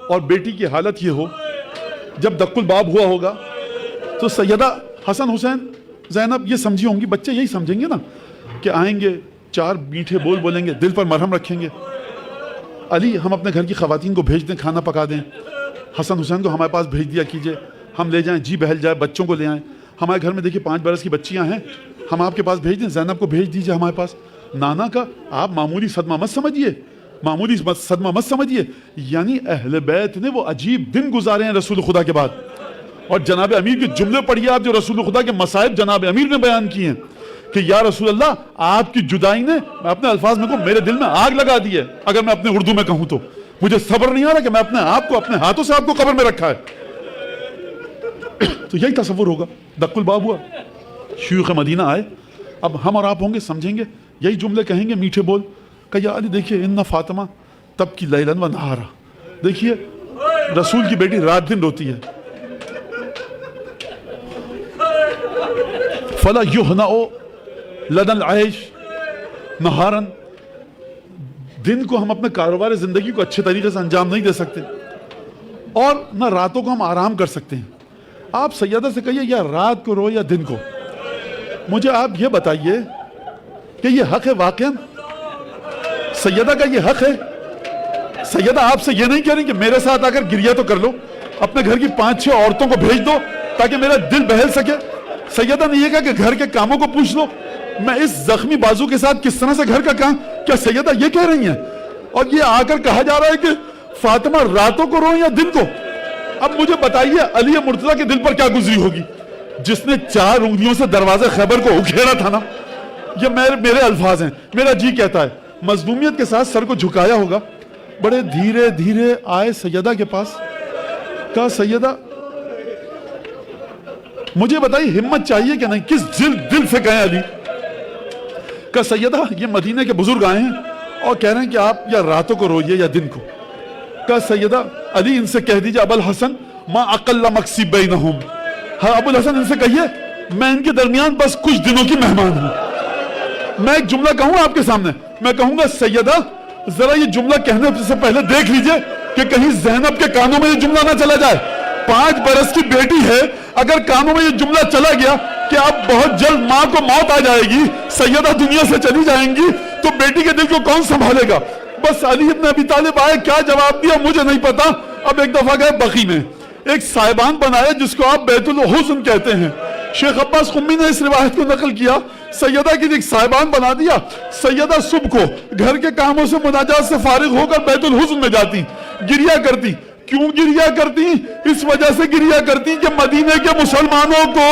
اور بیٹی کی حالت یہ ہو, جب دق الباب ہوا ہوگا تو سیدہ حسن حسین زینب یہ سمجھی ہوں گی, بچے یہی سمجھیں گے نا کہ آئیں گے, 4 میٹھے بول بولیں گے, دل پر مرہم رکھیں گے. علی ہم اپنے گھر کی خواتین کو بھیج دیں, کھانا پکا دیں, حسن حسین کو ہمارے پاس بھیج دیا کیجئے, ہم لے جائیں, جی بہل جائے, بچوں کو لے آئیں. ہمارے گھر میں دیکھیے 5 برس کی بچیاں ہیں, ہم آپ کے پاس بھیج دیں, زینب کو بھیج دیجئے ہمارے پاس. نانا کا آپ معمولی صدمہ مت سمجھیے, معمولی صدمہ مت سمجھیے. یعنی اہل بیت نے وہ عجیب دن گزارے ہیں رسول خدا کے بعد. اور جناب امیر کے جملے پڑھیے آپ جو رسول خدا کے مصائب جناب امیر نے بیان کیے ہیں کہ یا رسول اللہ آپ کی جدائی نے میں اپنے الفاظ میں کہوں میرے دل میں آگ لگا دی ہے، اگر میں اپنے اردو میں کہوں تو مجھے صبر نہیں آ رہا کہ میں اپنے آپ کو اپنے ہاتھوں سے آپ کو قبر میں رکھا ہے۔ تو یہی تصور ہوگا، دق الباب ہوا، شیوخ مدینہ آئے، اب ہم اور آپ ہوں گے سمجھیں گے، یہی جملے کہیں گے میٹھے بول کہ یا علی دیکھیے ان فاطمہ تب کی لیلن و نہارا، دیکھیے رسول کی بیٹی رات دن روتی ہے، فلا یہنأ لنا العیش نہارن، دن کو ہم اپنے کاروبار زندگی کو اچھے طریقے سے انجام نہیں دے سکتے اور نہ راتوں کو ہم آرام کر سکتے ہیں۔ آپ سیدہ سے کہیے یا رات کو رو یا دن کو، مجھے آپ یہ بتائیے کہ یہ حق ہے واقعاً؟ سیدہ کا یہ حق ہے؟ سیدہ آپ سے یہ نہیں کہہ رہی کہ میرے ساتھ آ کر گریہ تو کر لو، اپنے گھر کی 5-6 عورتوں کو بھیج دو تاکہ میرا دل بہل سکے؟ سیدہ نے یہ کہا کہ گھر کے کاموں کو پوچھ لو، میں اس زخمی بازو کے ساتھ کس طرح سے گھر کا کام، کیا سیدہ یہ کہہ رہی ہیں؟ اور یہ آ کر کہا جا رہا ہے کہ فاطمہ راتوں کو رو یا دن کو؟ اب مجھے بتائیے علی مرتضیٰ کے دل پر کیا گزری ہوگی جس نے 4 انگلیوں سے دروازے خیبر کو اکھیڑا تھا نا؟ یہ میرے الفاظ ہیں، میرا جی کہتا ہے، مظلومیت کے ساتھ سر کو جھکایا ہوگا، بڑے دھیرے دھیرے آئے سیدہ کے پاس، کہا سیدہ مجھے بتائیے ہمت چاہیے کہ نہیں، کس دل سے کہیں علی؟ کہا سیدہ یہ مدینے کے بزرگ آئے ہیں اور کہہ رہے ہیں کہ آپ یا راتوں کو روئیے یا دن کو۔ کہا سیدہ علی ان سے کہہ دیجئے ابو الحسن ما اقل مقصی بینہم، ہاں ابو الحسن ان سے کہیے میں ان کے درمیان بس کچھ دنوں کی مہمان ہوں۔ میں ایک جملہ کہوں آپ کے سامنے، میں کہوں گا سیدہ ذرا یہ جملہ کہنے سے پہلے دیکھ لیجئے کہ کہیں زینب کے کانوں میں یہ جملہ نہ چلا جائے، 5 برس کی بیٹی ہے، اگر کانوں میں یہ جملہ چلا گیا کہ اب بہت جلد ماں کو موت آ جائے گی، سیدہ دنیا سے چلی جائیں گی، تو بیٹی کے دل کو کون سنبھالے گا؟ بس علی ابن ابی طالب آئے، کیا جواب دیا مجھے نہیں پتا۔ اب ایک دفعہ گئے بقی میں، ایک سائبان بنایا جس کو آپ بیت الحزن کہتے ہیں، شیخ عباس قمی نے اس روایت کو نقل کیا، سیدہ کی ایک سائبان بنا دیا، سیدہ صبح کو گھر کے کاموں سے مناجات سے فارغ ہو کر بیت الحزن میں جاتی، گریہ کرتی۔ کیوں گریہ کرتی؟ اس وجہ سے گریہ کرتی کہ مدینے کے مسلمانوں کو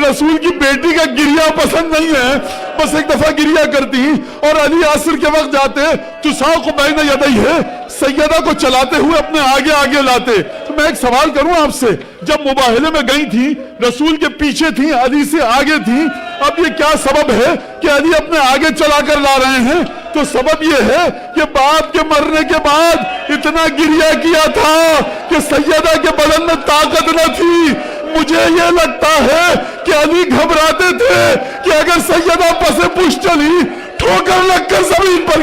رسول کی بیٹی کا گریہ پسند نہیں ہے، بس ایک دفعہ گریہ کرتی اور علی عصر کے وقت جاتے تساق بین یدیہ، سیدہ کو چلاتے ہوئے اپنے آگے آگے لاتے۔ تو میں ایک سوال کروں آپ سے، جب مباہلے میں گئی تھی رسول کے پیچھے تھی، علی سے آگے تھی، اب یہ کیا سبب ہے کہ علی اپنے آگے چلا کر لا رہے ہیں؟ تو سبب یہ ہے کہ باپ کے مرنے کے بعد اتنا گریہ کیا تھا کہ سیدہ کے بدن میں طاقت نہ تھی۔ مجھے یہ لگتا ہے کہ علی گھبراتے تھے کہ اگر سیدہ پسے پش چلی، ٹھوکر لگ کر زمین پر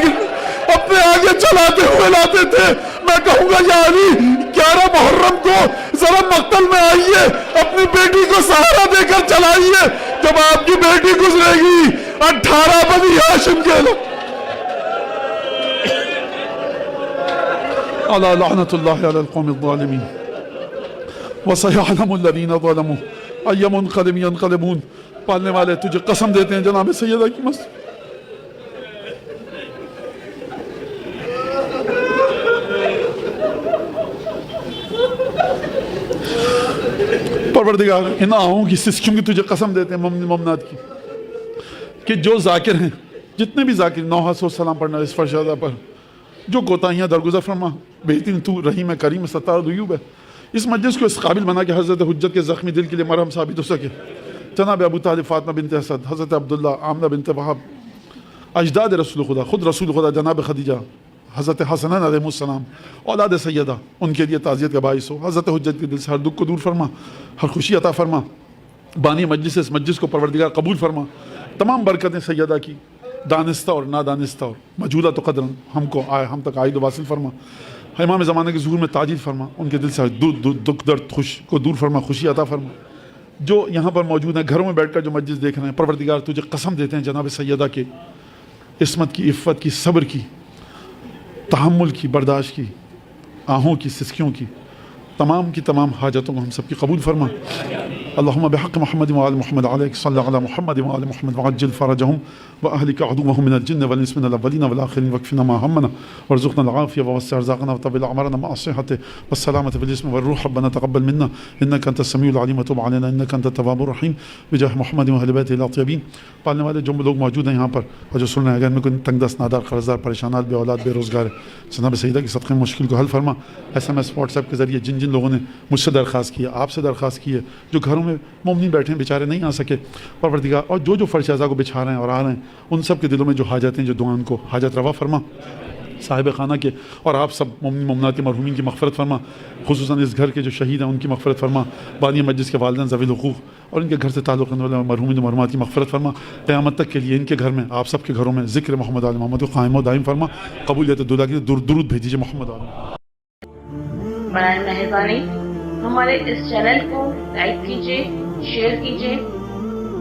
اپنے آگے چلاتے ہوئے لاتے تھے۔ میں کہوں گا یا علی 11 محرم کو ذرا مقتل میں آئیے، اپنی بیٹی کو سہارا دے کر چلائیے، جب آپ کی بیٹی گزرے گی 18 بنی ہاشم کے لوگ الا لعنت اللہ علی القوم الظالمین وسیعلم الذین ظلموا ای منقلب ینقلبون۔ پالنے والے تجھے قسم دیتے ہیں جناب سیدہ کی مست پروردگار ان آہوں کی سسکیوں کی تجھے قسم دیتے ہیں ممنات کی کہ جو ذاکر ہیں، جتنے بھی ذاکر، نوحہ سو سلام پڑھنا اس فرشادہ پر، جو کوتاہیاں درگزر فرما، بہترین تو رحیم کریم ستار دیوب ہے۔ اس مجلس کو اس قابل بنا کہ حضرت حجت کے زخمی دل کے لیے مرہم ثابت ہو سکے۔ جناب ابو طالب، فاطمہ بنت اسد، حضرت عبداللہ، آمنہ بنت وہب، اجداد رسول خدا، خود رسول خدا جناب خدیجہ، حضرت حسنین علیہ السلام، اولاد سیدہ، ان کے لیے تعزیت کا باعث ہو۔ حضرت حجت کے دل سے ہر دکھ کو دور فرما، ہر خوشی عطا فرما۔ بانی مجلس اس مجلس کو پروردگار قبول فرما۔ تمام برکتیں سیدہ کی دانستہ اور نادانستہ اور مجھولہ تو قدرن ہم تک عائد و واصل فرما۔ امام زمانے کے ظہور میں تاجیل فرما، ان کے دل سے دکھ درد خوش کو دور فرما، خوشی عطا فرما۔ جو یہاں پر موجود ہیں، گھروں میں بیٹھ کر جو مجلس دیکھ رہے ہیں، پروردگار تجھے قسم دیتے ہیں جناب سیدہ کے عصمت کی، عفت کی، صبر کی، تحمل کی، برداشت کی، آہوں کی، سسکیوں کی، تمام حاجتوں کو ہم سب کی قبول فرما۔ اللهم بحق محمد وآل محمد عليك صل على محمد وآل محمد وعجل فرجهم وأهلك عدوهم من الجن والإنس من الأولين والآخرين واكفنا ما همنا وارزقنا العافية ووسع رزقنا وطول أعمارنا مع الصحة والسلامة في الجسم والروح. ربنا تقبل منا إنك أنت السميع العليم وتب علينا إنك أنت التواب الرحيم بجاه محمد وأهل بيته الأطيبين. پالنے والے جو لوگ موجود ہیں یہاں پر اور جو سن رہے ہیں اگر میں کوئی تنگ دست نادار قرضدار پریشانات بے اولاد بے روزگار ہے جناب سیدہ کی صدقے مشکل کو حل فرما. SMS واٹس ایپ کے ذریعے جن جن لوگوں نے مجھ سے درخواست کی ہے آپ سے درخواست کی ہے جو گھروں میں مومنین بیٹھے ہیں بیچارے نہیں آ سکے پروردگار اور جو فرش اعضاء کو بچھا رہے ہیں اور آ رہے ہیں ان سب کے دلوں میں جو حاجت ہیں جو دعائیں ان کو حاجت روا فرما صاحب خانہ کے اور آپ سب مومنین مومنات کے مرحومین کی مغفرت فرما. خصوصاً اس گھر کے جو شہید ہیں ان کی مغفرت فرما. بانی مجلس کے والدین ذوی الحقوق اور ان کے گھر سے تعلق رکھنے والے مرحومین و مرحومات کی مغفرت فرما. قیامت تک کے لیے ان کے گھر میں آپ سب کے گھروں میں ذکر محمد آل محمد کو قائم و دائم فرما. قبولیت دعا کے درود بھیجیے محمد آل. برائے مہربانی ہمارے اس چینل کو لائک کیجیے، شیئر کیجیے،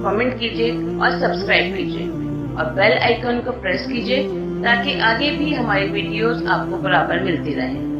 کمنٹ کیجیے اور سبسکرائب کیجیے اور بیل آئیکن کو پریس کیجیے تاکہ آگے بھی ہماری ویڈیوز آپ کو برابر ملتی رہیں.